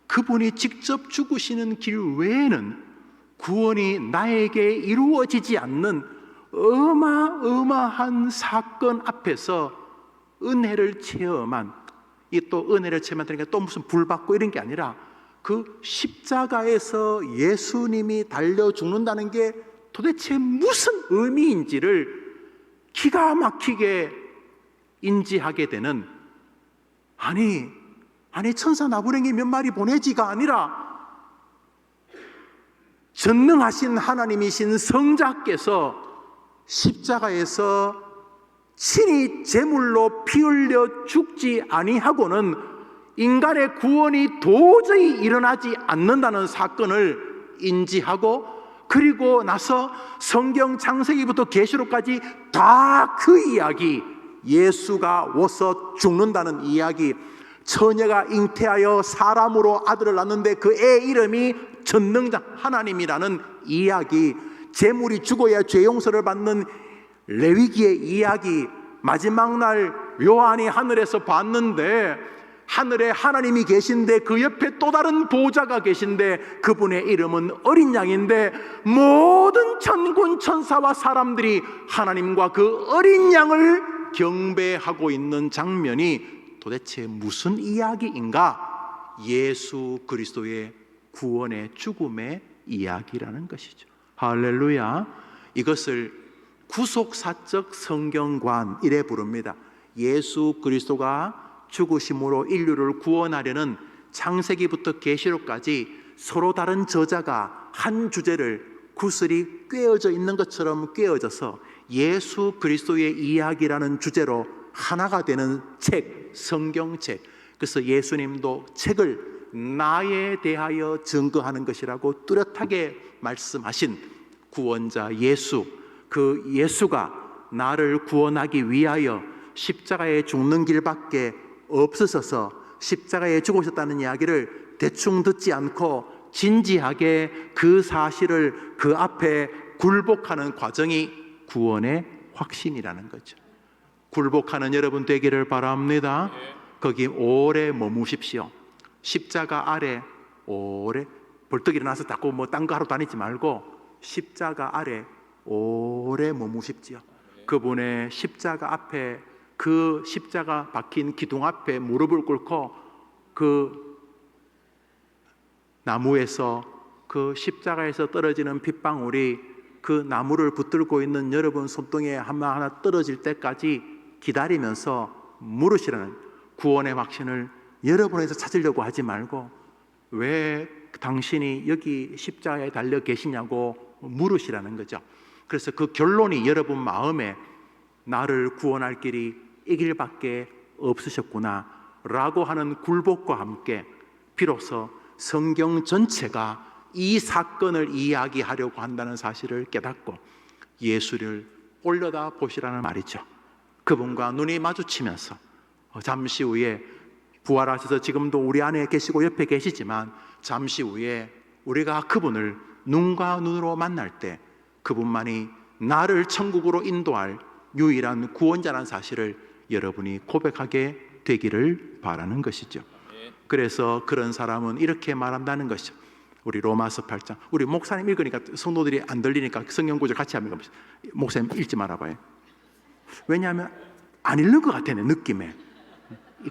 S1: 그분이 직접 죽으시는 길 외에는 구원이 나에게 이루어지지 않는 어마어마한 사건 앞에서 은혜를 체험한, 이 또 은혜를 체험한다니까 또 무슨 불 받고 이런 게 아니라 그 십자가에서 예수님이 달려 죽는다는 게 도대체 무슨 의미인지를 기가 막히게 인지하게 되는, 아니 천사 나부랭이 몇 마리 보내지가 아니라 전능하신 하나님이신 성자께서 십자가에서 친히 제물로 피 흘려 죽지 아니하고는 인간의 구원이 도저히 일어나지 않는다는 사건을 인지하고, 그리고 나서 성경 창세기부터 계시록까지 다 그 이야기, 예수가 와서 죽는다는 이야기, 처녀가 잉태하여 사람으로 아들을 낳는데 그 애 이름이 전능자 하나님이라는 이야기, 제물이 죽어야 죄 용서를 받는 레위기의 이야기, 마지막 날 요한이 하늘에서 봤는데 하늘에 하나님이 계신데 그 옆에 또 다른 보좌가 계신데 그분의 이름은 어린 양인데, 모든 천군 천사와 사람들이 하나님과 그 어린 양을 경배하고 있는 장면이 도대체 무슨 이야기인가? 예수 그리스도의 구원의 죽음의 이야기라는 것이죠. 할렐루야. 이것을 구속사적 성경관 이래 부릅니다. 예수 그리스도가 죽으심으로 인류를 구원하려는 창세기부터 계시록까지 서로 다른 저자가 한 주제를 구슬이 꿰어져 있는 것처럼 꿰어져서 예수 그리스도의 이야기라는 주제로 하나가 되는 책, 성경책. 그래서 예수님도 책을 나에 대하여 증거하는 것이라고 뚜렷하게 말씀하신 구원자 예수, 그 예수가 나를 구원하기 위하여 십자가에 죽는 길밖에 없으셔서 십자가에 죽으셨다는 이야기를 대충 듣지 않고 진지하게 그 사실을 그 앞에 굴복하는 과정이 구원의 확신이라는 거죠. 굴복하는 여러분 되기를 바랍니다. 거기 오래 머무십시오. 십자가 아래 오래, 벌떡 일어나서 자꾸 딴 거 하러 다니지 말고 십자가 아래 오래 머무십시오. 그분의 십자가 앞에, 그 십자가 박힌 기둥 앞에 무릎을 꿇고 그 나무에서, 그 십자가에서 떨어지는 핏방울이 그 나무를 붙들고 있는 여러분 손등에 하나하나 떨어질 때까지 기다리면서 물으시라는, 구원의 확신을 여러분에서 찾으려고 하지 말고 왜 당신이 여기 십자가에 달려 계시냐고 물으시라는 거죠. 그래서 그 결론이 여러분 마음에 나를 구원할 길이 이 길밖에 없으셨구나 라고 하는 굴복과 함께 비로소 성경 전체가 이 사건을 이야기하려고 한다는 사실을 깨닫고 예수를 올려다 보시라는 말이죠. 그분과 눈이 마주치면서 잠시 후에 부활하셔서 지금도 우리 안에 계시고 옆에 계시지만 잠시 후에 우리가 그분을 눈과 눈으로 만날 때 그분만이 나를 천국으로 인도할 유일한 구원자라는 사실을 여러분이 고백하게 되기를 바라는 것이죠. 그래서 그런 사람은 이렇게 말한다는 것이죠. 우리 로마서 8장, 우리 목사님 읽으니까 성도들이 안 들리니까 성경 구절 같이 한번 읽어보시죠. 목사님 읽지 말아봐요. 왜냐하면 안 읽는 것 같아, 내 느낌에.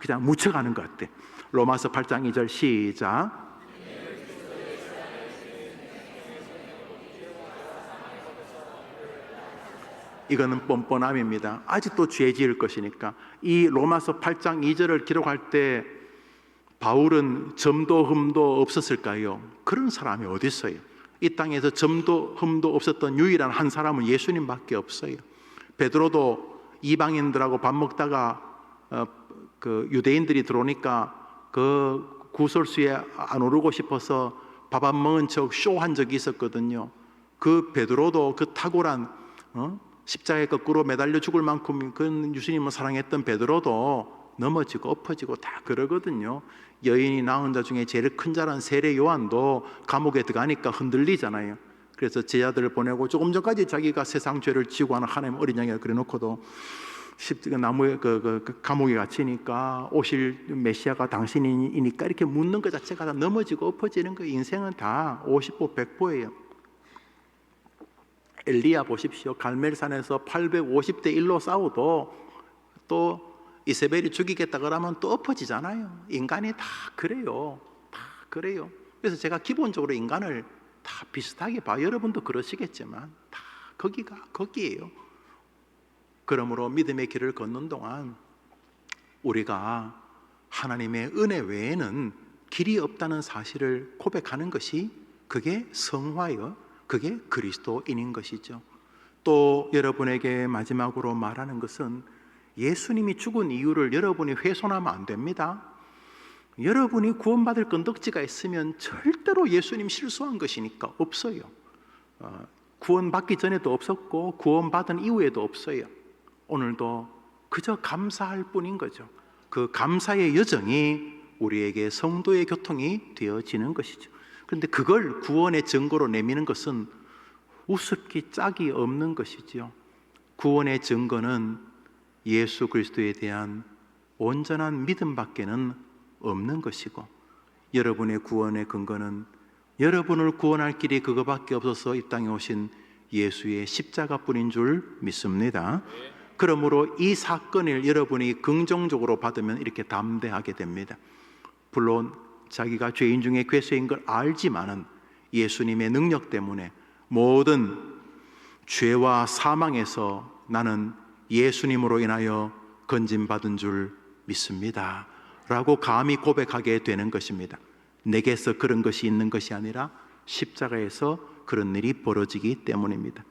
S1: 그냥 묻혀가는 것 같아. 로마서 8장 2절 시작. 이거는 뻔뻔함입니다. 아직도 죄 지을 것이니까. 이 로마서 8장 2절을 기록할 때 바울은 점도 흠도 없었을까요? 그런 사람이 어디 있어요? 이 땅에서 점도 흠도 없었던 유일한 한 사람은 예수님밖에 없어요. 베드로도 이방인들하고 밥 먹다가 그 유대인들이 들어오니까 그 구설수에 안 오르고 싶어서 밥 안 먹은 척 쇼한 적이 있었거든요. 그 베드로도 그 탁월한 십자가에 거꾸로 매달려 죽을 만큼 그 예수님을 사랑했던 베드로도 넘어지고 엎어지고 다 그러거든요. 여인이 낳은 자 중에 제일 큰 자란 세례 요한도 감옥에 들어가니까 흔들리잖아요. 그래서 제자들을 보내고 조금 전까지 자기가 세상 죄를 지고 하는 하나님 어린 양이라 그래놓고도 나무에 그 감옥에 갇히니까 오실 메시아가 당신이니까 이렇게 묻는 것 자체가 다 넘어지고 엎어지는 거. 인생은 다 50보 100보예요. 엘리야 보십시오. 갈멜산에서 850대 1로 싸워도 또 이세벨이 죽이겠다 그러면 또 엎어지잖아요. 인간이 다 그래요. 다 그래요. 그래서 제가 기본적으로 인간을 다 비슷하게 봐요. 여러분도 그러시겠지만 다 거기에요. 그러므로 믿음의 길을 걷는 동안 우리가 하나님의 은혜 외에는 길이 없다는 사실을 고백하는 것이 그게 성화요. 그게 그리스도인인 것이죠. 또 여러분에게 마지막으로 말하는 것은 예수님이 죽은 이유를 여러분이 훼손하면 안 됩니다. 여러분이 구원받을 건덕지가 있으면 절대로 예수님 실수한 것이니까 없어요. 구원받기 전에도 없었고 구원받은 이후에도 없어요. 오늘도 그저 감사할 뿐인 거죠. 그 감사의 여정이 우리에게 성도의 교통이 되어지는 것이죠. 그런데 그걸 구원의 증거로 내미는 것은 우습기 짝이 없는 것이지요. 구원의 증거는 예수 그리스도에 대한 온전한 믿음밖에는 없는 것이고, 여러분의 구원의 근거는 여러분을 구원할 길이 그거밖에 없어서 이 땅에 오신 예수의 십자가뿐인 줄 믿습니다. 그러므로 이 사건을 여러분이 긍정적으로 받으면 이렇게 담대하게 됩니다. 물론 자기가 죄인 중에 괴수인 걸 알지만은 예수님의 능력 때문에 모든 죄와 사망에서 나는 예수님으로 인하여 건진받은 줄 믿습니다 라고 감히 고백하게 되는 것입니다. 내게서 그런 것이 있는 것이 아니라 십자가에서 그런 일이 벌어지기 때문입니다.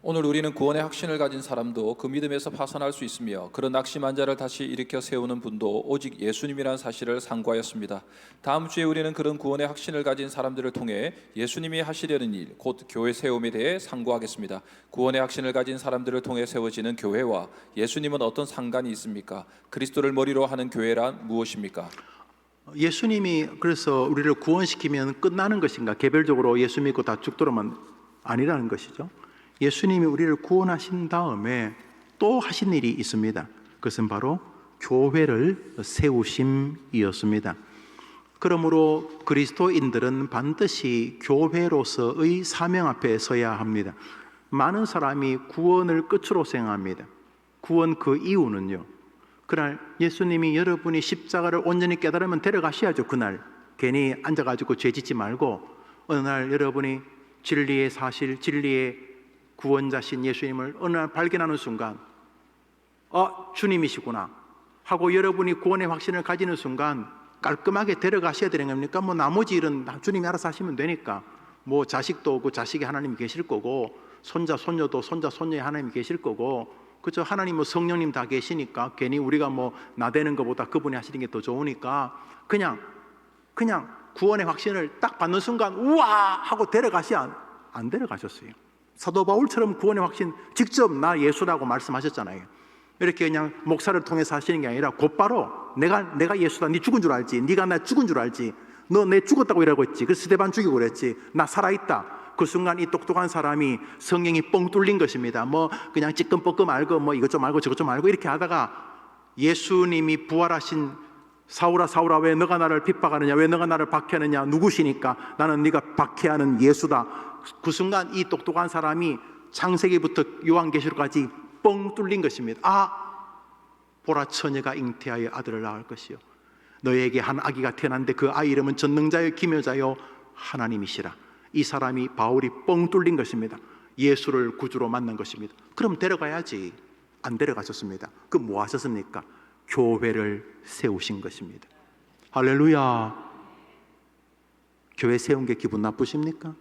S1: 오늘
S2: 우리는 구원의 확신을 가진 사람도 그 믿음에서 파산할 수 있으며 그런 낙심한 자를 다시 일으켜 세우는 분도 오직 예수님이라는 사실을 상고하였습니다. 다음 주에 우리는 그런 구원의 확신을 가진 사람들을 통해 예수님이 하시려는 일, 곧 교회 세움에 대해 상고하겠습니다. 구원의 확신을 가진 사람들을 통해 세워지는 교회와 예수님은 어떤 상관이 있습니까? 그리스도를 머리로 하는 교회란 무엇입니까?
S1: 예수님이 그래서 우리를 구원시키면 끝나는 것인가? 개별적으로 예수 믿고 다 죽도록만 아니라는 것이죠. 예수님이 우리를 구원하신 다음에 또 하신 일이 있습니다. 그것은 바로 교회를 세우심이었습니다. 그러므로 그리스도인들은 반드시 교회로서의 사명 앞에 서야 합니다. 많은 사람이 구원을 끝으로 생각합니다. 구원 그 이유는요, 그날 예수님이 여러분이 십자가를 온전히 깨달으면 데려가셔야죠. 그날 괜히 앉아가지고 죄 짓지 말고 어느 날 여러분이 진리의 사실, 진리의 구원자신 예수님을 어느 날 발견하는 순간 주님이시구나 하고 여러분이 구원의 확신을 가지는 순간 깔끔하게 데려가셔야 되는 겁니까? 나머지 일은 주님이 알아서 하시면 되니까 자식도 그 자식이 하나님이 계실 거고 손자 손녀도 손자 손녀에 하나님이 계실 거고 그죠? 하나님은 성령님 다 계시니까 괜히 우리가 나대는 것보다 그분이 하시는 게 더 좋으니까 그냥 구원의 확신을 딱 받는 순간 우와 하고 데려가셔야 안 데려가셨어요. 사도 바울처럼 구원의 확신 직접 나 예수라고 말씀하셨잖아요. 이렇게 그냥 목사를 통해서 하시는 게 아니라 곧바로 내가 예수다. 네 죽은 줄 알지. 네가 나 죽은 줄 알지. 너 내 죽었다고 이러고 있지. 그래서 스데반 죽이고 그랬지. 나 살아있다. 그 순간 이 똑똑한 사람이 성경이 뻥 뚫린 것입니다. 뭐 그냥 찌끔뻑끔 알고 뭐 이것 좀 알고 저것 좀 알고 이렇게 하다가 예수님이 부활하신 사울아 사울아 왜 너가 나를 핍박하느냐, 왜 너가 나를 박해하느냐, 누구시니까? 나는 네가 박해하는 예수다. 그 순간 이 똑똑한 사람이 창세기부터 요한계시록까지 뻥 뚫린 것입니다. 보라 처녀가 잉태하여 아들을 낳을 것이요 너에게 한 아기가 태어났는데 그 아이 이름은 전능자요 기묘자요 하나님이시라. 이 사람이 바울이 뻥 뚫린 것입니다. 예수를 구주로 만난 것입니다. 그럼 데려가야지. 안 데려가셨습니다. 그 뭐 하셨습니까? 교회를 세우신 것입니다. 할렐루야. 교회 세운 게 기분 나쁘십니까?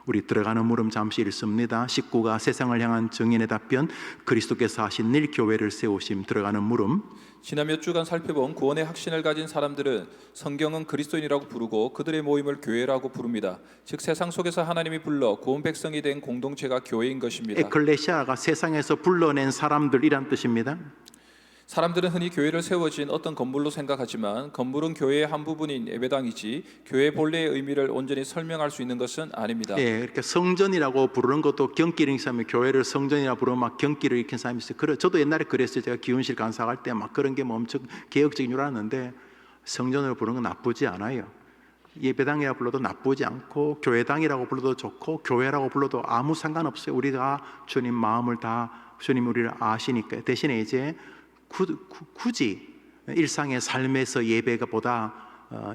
S1: 우리 들어가는 물음 잠시 읽습니다. 19가 세상을 향한 증인의 답변, 그리스도께서 하신 일 교회를 세우심. 들어가는 물음.
S2: 지난 몇 주간 살펴본 구원의 확신을 가진 사람들은 성경은 그리스도인이라고 부르고 그들의 모임을 교회라고 부릅니다. 즉 세상 속에서 하나님이 불러 구원 백성이 된 공동체가 교회인 것입니다.
S1: 에클레시아가 세상에서 불러낸 사람들이란 뜻입니다.
S2: 사람들은 흔히 교회를 세워진 어떤 건물로 생각하지만 건물은 교회의 한 부분인 예배당이지 교회의 본래의 의미를 온전히 설명할 수 있는 것은 아닙니다.
S1: 이렇게 성전이라고 부르는 것도 경기를 일으키는 사람이 교회를 성전이라고 부르면 막 경기를 일으키는 사람이 있어요. 저도 옛날에 그랬어요. 제가 기운실 간사할 때 막 그런 게 뭐 엄청 개혁적인 줄 알았는데 성전으로 부르는 건 나쁘지 않아요. 예배당이라고 불러도 나쁘지 않고 교회당이라고 불러도 좋고 교회라고 불러도 아무 상관없어요. 우리가 주님 마음을 다 주님 우리를 아시니까. 대신에 이제 굳이 일상의 삶에서 예배가 보다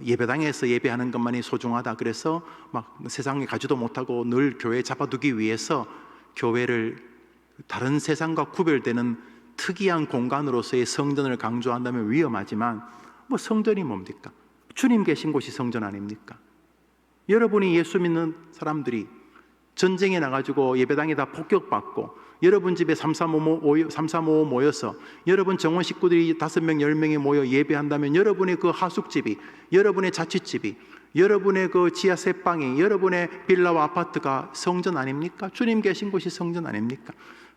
S1: 예배당에서 예배하는 것만이 소중하다. 그래서 막 세상에 가지도 못하고 늘 교회에 잡아두기 위해서 교회를 다른 세상과 구별되는 특이한 공간으로서의 성전을 강조한다면 위험하지만 뭐 성전이 뭡니까? 주님 계신 곳이 성전 아닙니까? 여러분이 예수 믿는 사람들이 전쟁에 나가지고 예배당에다 폭격받고 여러분 집에 335 모여서 여러분 정원 식구들이 5명, 10명이 모여 예배한다면 여러분의 그 하숙집이, 여러분의 자취집이, 여러분의 그 지하 셋방이, 여러분의 빌라와 아파트가 성전 아닙니까? 주님 계신 곳이 성전 아닙니까?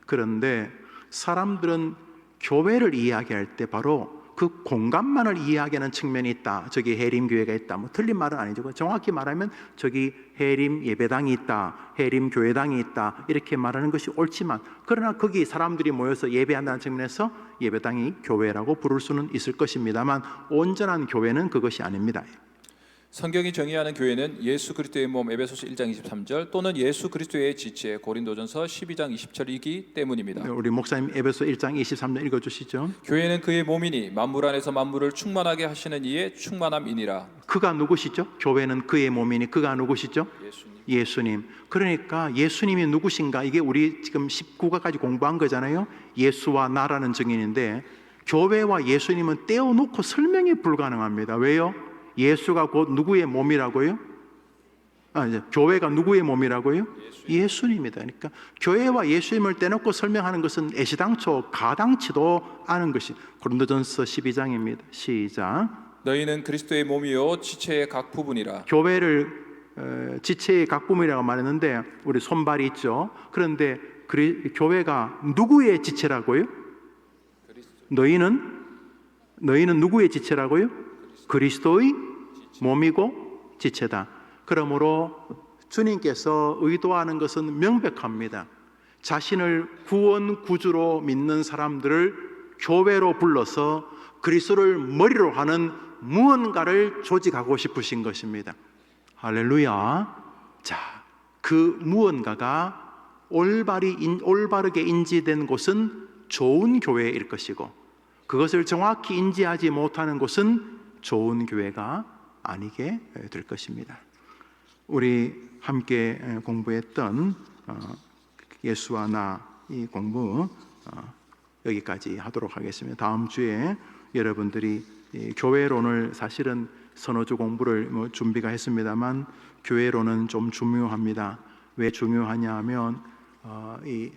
S1: 그런데 사람들은 교회를 이야기할 때 바로 그 공간만을 이야기하는 측면이 있다. 저기 해림교회가 있다. 뭐 틀린 말은 아니죠. 정확히 말하면 저기 해림 예배당이 있다, 해림 교회당이 있다, 이렇게 말하는 것이 옳지만, 그러나 거기 사람들이 모여서 예배한다는 측면에서 예배당이 교회라고 부를 수는 있을 것입니다만 온전한 교회는 그것이 아닙니다.
S2: 성경이 정의하는 교회는 예수 그리스도의 몸 에베소서 1장 23절 또는 예수 그리스도의 지체 고린도전서 12장 20절이기 때문입니다.
S1: 우리 목사님 에베소 1장 23절 읽어주시죠.
S2: 교회는 그의 몸이니 만물 안에서 만물을 충만하게 하시는 이의 충만함이니라.
S1: 그가 누구시죠? 교회는 그의 몸이니 그가 누구시죠? 예수님. 그러니까 예수님이 누구신가? 이게 우리 지금 19가까지 공부한 거잖아요. 예수와 나라는 증인인데 교회와 예수님은 떼어놓고 설명이 불가능합니다. 왜요? 예수가 곧 누구의 몸이라고요? 교회가 누구의 몸이라고요? 예수님이다. 그러니까 교회와 예수님을 떼놓고 설명하는 것은 애시당초 가당치도 않은 것이 고린도전서 12장입니다. 시작.
S2: 너희는 그리스도의 몸이요 지체의 각 부분이라.
S1: 교회를 지체의 각 부분이라고 말했는데 우리 손발이 있죠. 그런데 교회가 누구의 지체라고요? 너희는 누구의 지체라고요? 그리스도의 몸이고 지체다. 그러므로 주님께서 의도하는 것은 명백합니다. 자신을 구원 구주로 믿는 사람들을 교회로 불러서 그리스도를 머리로 하는 무언가를 조직하고 싶으신 것입니다. 할렐루야. 자, 그 무언가가 올바르게 인지된 곳은 좋은 교회일 것이고 그것을 정확히 인지하지 못하는 곳은 좋은 교회가 아니게 될 것입니다. 우리 함께 공부했던 예수와 나 이 공부 여기까지 하도록 하겠습니다. 다음 주에 여러분들이 교회론을 사실은 서너주 공부를 준비가 했습니다만 교회론은 좀 중요합니다. 왜 중요하냐 하면 이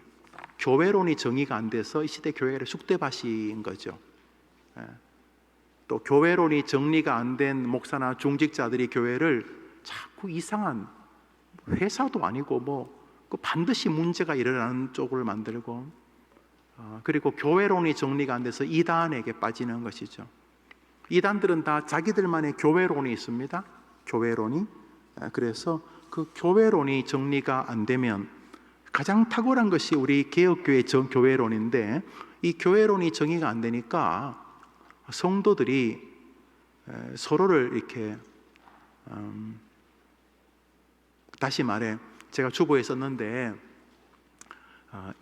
S1: 교회론이 정의가 안 돼서 이 시대 교회를 쑥대밭인 거죠. 또 교회론이 정리가 안 된 목사나 중직자들이 교회를 자꾸 이상한 회사도 아니고 반드시 문제가 일어나는 쪽을 만들고 그리고 교회론이 정리가 안 돼서 이단에게 빠지는 것이죠. 이단들은 다 자기들만의 교회론이 있습니다. 교회론이. 그래서 그 교회론이 정리가 안 되면, 가장 탁월한 것이 우리 개혁교회 교회론인데, 이 교회론이 정의가 안 되니까 성도들이 서로를 이렇게, 다시 말해, 제가 주보에 썼는데,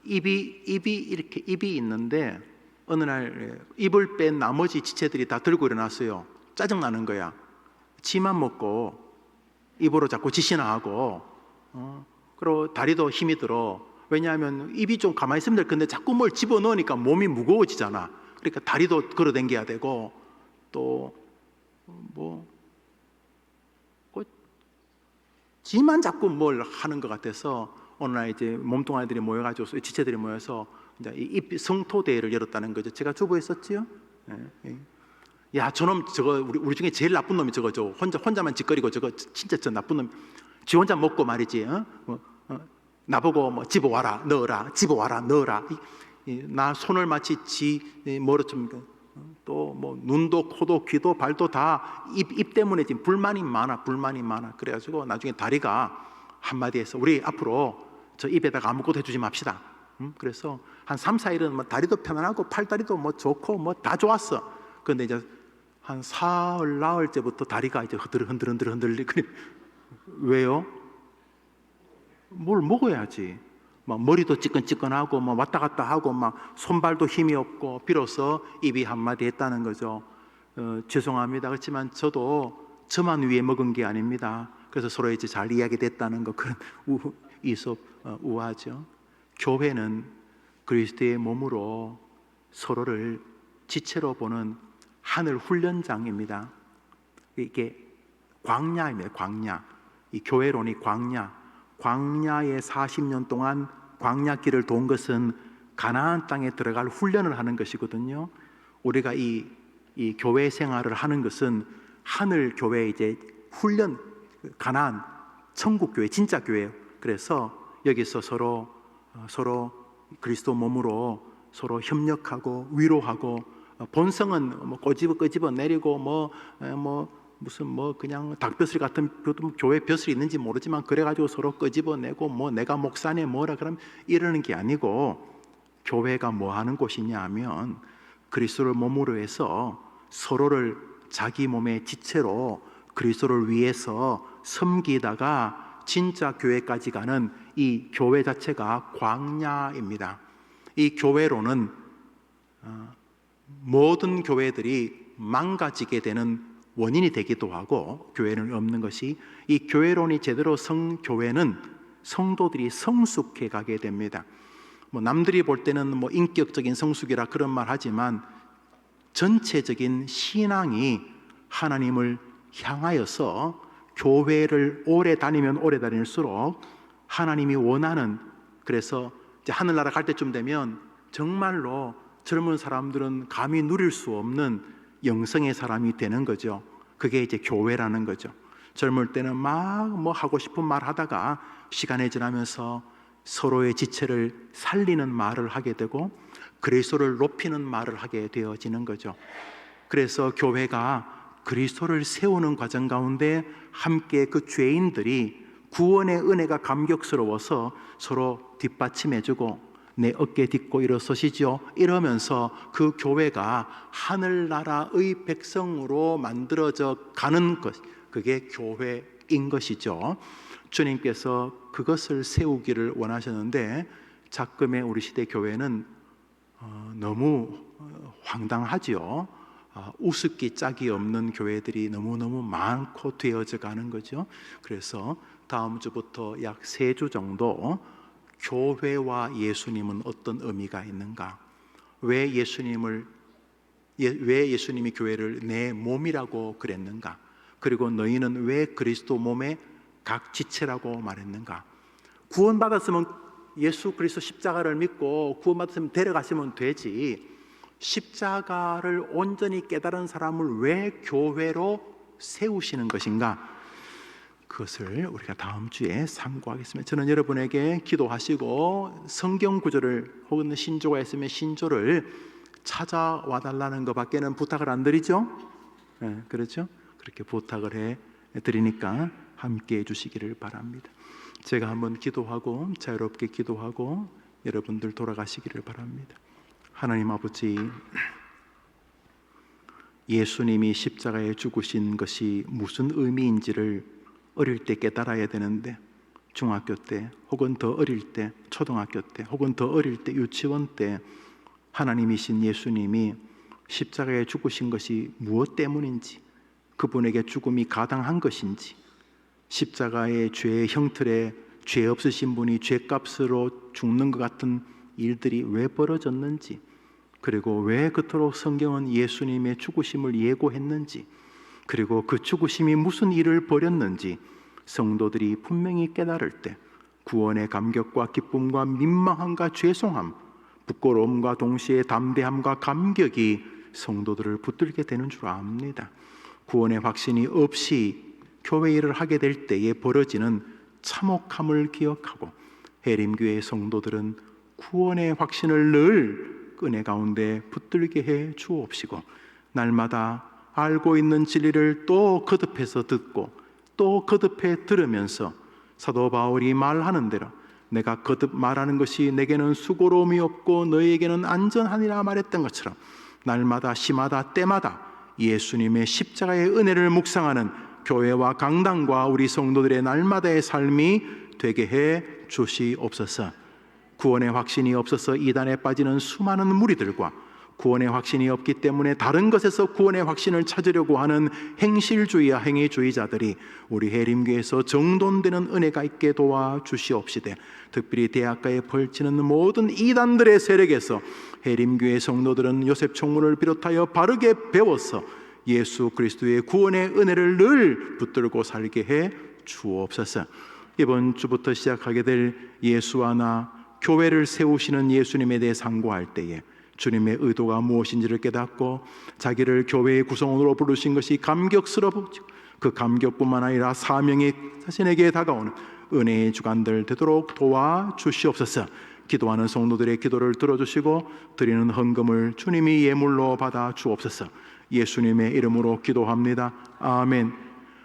S1: 입이 있는데 어느 날 입을 뺀 나머지 지체들이 다 들고 일어났어요. 짜증나는 거야. 지만 먹고 입으로 자꾸 지시나 하고, 그리고 다리도 힘이 들어. 왜냐하면 입이 좀 가만히 있으면 될 건데 자꾸 뭘 집어넣으니까 몸이 무거워지잖아. 그러니까 다리도 걸어당겨야 되고, 또 지만 자꾸 뭘 하는 것 같아서 어느 날 이제 몸뚱아리들이 모여가지고, 지체들이 모여서 이제 이 성토 대회를 열었다는 거죠. 제가 주보에 썼지요. 야, 저놈 저거 우리 중에 제일 나쁜 놈이 저거죠. 혼자만 짓거리고 저거 진짜 저 나쁜 놈. 지 혼자 먹고 말이지. 나보고 뭐 집어와라 넣어라, 집어와라 넣어라. 나 손을 마치 지 뭐로 좀, 또 뭐 눈도 코도 귀도 발도 다 입 때문에 지금 불만이 많아. 그래가지고 나중에 다리가 한마디 해서, 우리 앞으로 저 입에다가 아무것도 해주지 맙시다. 그래서 한 3, 4일은 뭐 다리도 편안하고 팔다리도 뭐 좋고 뭐 다 좋았어. 그런데 이제 한 사흘 나흘째부터 다리가 이제 흔들리고. 왜요? 뭘 먹어야지. 막 머리도 찌끈찌끈하고 막 왔다 갔다 하고 막 손발도 힘이 없고, 비로소 입이 한마디 했다는 거죠. 죄송합니다. 그렇지만 저도 저만 위해 먹은 게 아닙니다. 그래서 서로 이제 잘 이야기됐다는 거, 그런 우아하죠. 교회는 그리스도의 몸으로 서로를 지체로 보는 하늘 훈련장입니다. 이게 광야입니다. 광야. 이 교회론이 광야에 40년 동안 광야길을 돈 것은 가나안 땅에 들어갈 훈련을 하는 것이거든요. 우리가 이 교회 생활을 하는 것은 하늘 교회 이제 훈련, 가나안 천국 교회, 진짜 교회. 그래서 여기서 서로 그리스도 몸으로 서로 협력하고 위로하고, 본성은 뭐 꼬집어 내리고 무슨 그냥 닭벼슬 같은 교회 벼슬이 있는지 모르지만 그래가지고 서로 끄집어내고 뭐 내가 목사네 뭐라 그러면 이러는 게 아니고, 교회가 뭐 하는 곳이냐 하면 그리스도를 몸으로 해서 서로를 자기 몸의 지체로 그리스도를 위해서 섬기다가 진짜 교회까지 가는 이 교회 자체가 광야입니다. 이 교회로는 모든 교회들이 망가지게 되는 원인이 되기도 하고, 교회는 없는 것이, 이 교회론이 제대로 교회는 성도들이 성숙해 가게 됩니다. 뭐 남들이 볼 때는 뭐 인격적인 성숙이라 그런 말 하지만, 전체적인 신앙이 하나님을 향하여서 교회를 오래 다니면 오래 다닐수록 하나님이 원하는, 그래서 이제 하늘나라 갈 때쯤 되면 정말로 젊은 사람들은 감히 누릴 수 없는 영성의 사람이 되는 거죠. 그게 이제 교회라는 거죠. 젊을 때는 막 뭐 하고 싶은 말 하다가 시간이 지나면서 서로의 지체를 살리는 말을 하게 되고 그리스도를 높이는 말을 하게 되어지는 거죠. 그래서 교회가 그리스도를 세우는 과정 가운데 함께 그 죄인들이 구원의 은혜가 감격스러워서 서로 뒷받침해주고, 내 어깨 딛고 일어서시죠 이러면서 그 교회가 하늘나라의 백성으로 만들어져 가는 것, 그게 교회인 것이죠. 주님께서 그것을 세우기를 원하셨는데, 작금의 우리 시대 교회는 너무 황당하지요. 우습기 짝이 없는 교회들이 너무너무 많고 되어져 가는 거죠. 그래서 다음 주부터 약 3주 정도 교회와 예수님은 어떤 의미가 있는가, 왜 예수님이 교회를 내 몸이라고 그랬는가, 그리고 너희는 왜 그리스도 몸의 각 지체라고 말했는가. 구원받았으면 예수 그리스도 십자가를 믿고 구원받았으면 데려가시면 되지, 십자가를 온전히 깨달은 사람을 왜 교회로 세우시는 것인가, 그것을 우리가 다음 주에 상고하겠습니다. 저는 여러분에게 기도하시고 성경 구절을 혹은 신조가 있으면 신조를 찾아와 달라는 것밖에는 부탁을 안 드리죠. 그렇죠? 그렇게 부탁을 해 드리니까 함께 해 주시기를 바랍니다. 제가 한번 기도하고 자유롭게 기도하고 여러분들 돌아가시기를 바랍니다. 하나님 아버지, 예수님이 십자가에 죽으신 것이 무슨 의미인지를 어릴 때 깨달아야 되는데, 중학교 때 혹은 더 어릴 때 초등학교 때 혹은 더 어릴 때 유치원 때 하나님이신 예수님이 십자가에 죽으신 것이 무엇 때문인지, 그분에게 죽음이 가당한 것인지, 십자가의 죄의 형틀에 죄 없으신 분이 죄값으로 죽는 것 같은 일들이 왜 벌어졌는지, 그리고 왜 그토록 성경은 예수님의 죽으심을 예고했는지, 그리고 그 죽으심이 무슨 일을 벌였는지 성도들이 분명히 깨달을 때 구원의 감격과 기쁨과 민망함과 죄송함, 부끄러움과 동시에 담대함과 감격이 성도들을 붙들게 되는 줄 압니다. 구원의 확신이 없이 교회 일을 하게 될 때에 벌어지는 참혹함을 기억하고, 해림교회 성도들은 구원의 확신을 늘 은혜 가운데 붙들게 해 주옵시고, 날마다 알고 있는 진리를 또 거듭해서 듣고 또 거듭해 들으면서 사도 바울이 말하는 대로 내가 거듭 말하는 것이 내게는 수고로움이 없고 너희에게는 안전하니라 말했던 것처럼 날마다 시마다 때마다 예수님의 십자가의 은혜를 묵상하는 교회와 강단과 우리 성도들의 날마다의 삶이 되게 해 주시옵소서. 구원의 확신이 없어서 이단에 빠지는 수많은 무리들과 구원의 확신이 없기 때문에 다른 것에서 구원의 확신을 찾으려고 하는 행실주의와 행위주의자들이 우리 해림교에서 정돈되는 은혜가 있게 도와주시옵시되, 특별히 대학가에 펼치는 모든 이단들의 세력에서 해림교회 성도들은 요셉 총무를 비롯하여 바르게 배워서 예수 그리스도의 구원의 은혜를 늘 붙들고 살게 해 주옵소서. 이번 주부터 시작하게 될 예수와 나 교회를 세우시는 예수님에 대해 상고할 때에 주님의 의도가 무엇인지를 깨닫고 자기를 교회의 구성원으로 부르신 것이 감격스럽고, 그 감격뿐만 아니라 사명이 자신에게 다가오는 은혜의 주간들 되도록 도와주시옵소서. 기도하는 성도들의 기도를 들어주시고 드리는 헌금을 주님이 예물로 받아 주옵소서. 예수님의 이름으로 기도합니다. 아멘.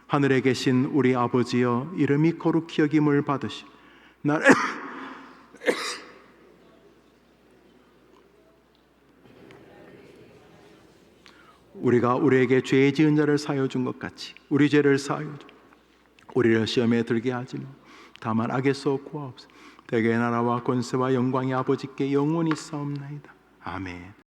S1: 하늘에 계신 우리 아버지여, 이름이 거룩히 여김을 받으시고 나를 우리가 우리에게 죄 지은 자를 사하여 준 것 같이 우리 죄를 사하여 주, 우리를 시험에 들게 하지 마, 다만 악에서 구하옵소서. 대개의 나라와 권세와 영광이 아버지께 영원히 있사옵나이다. 아멘.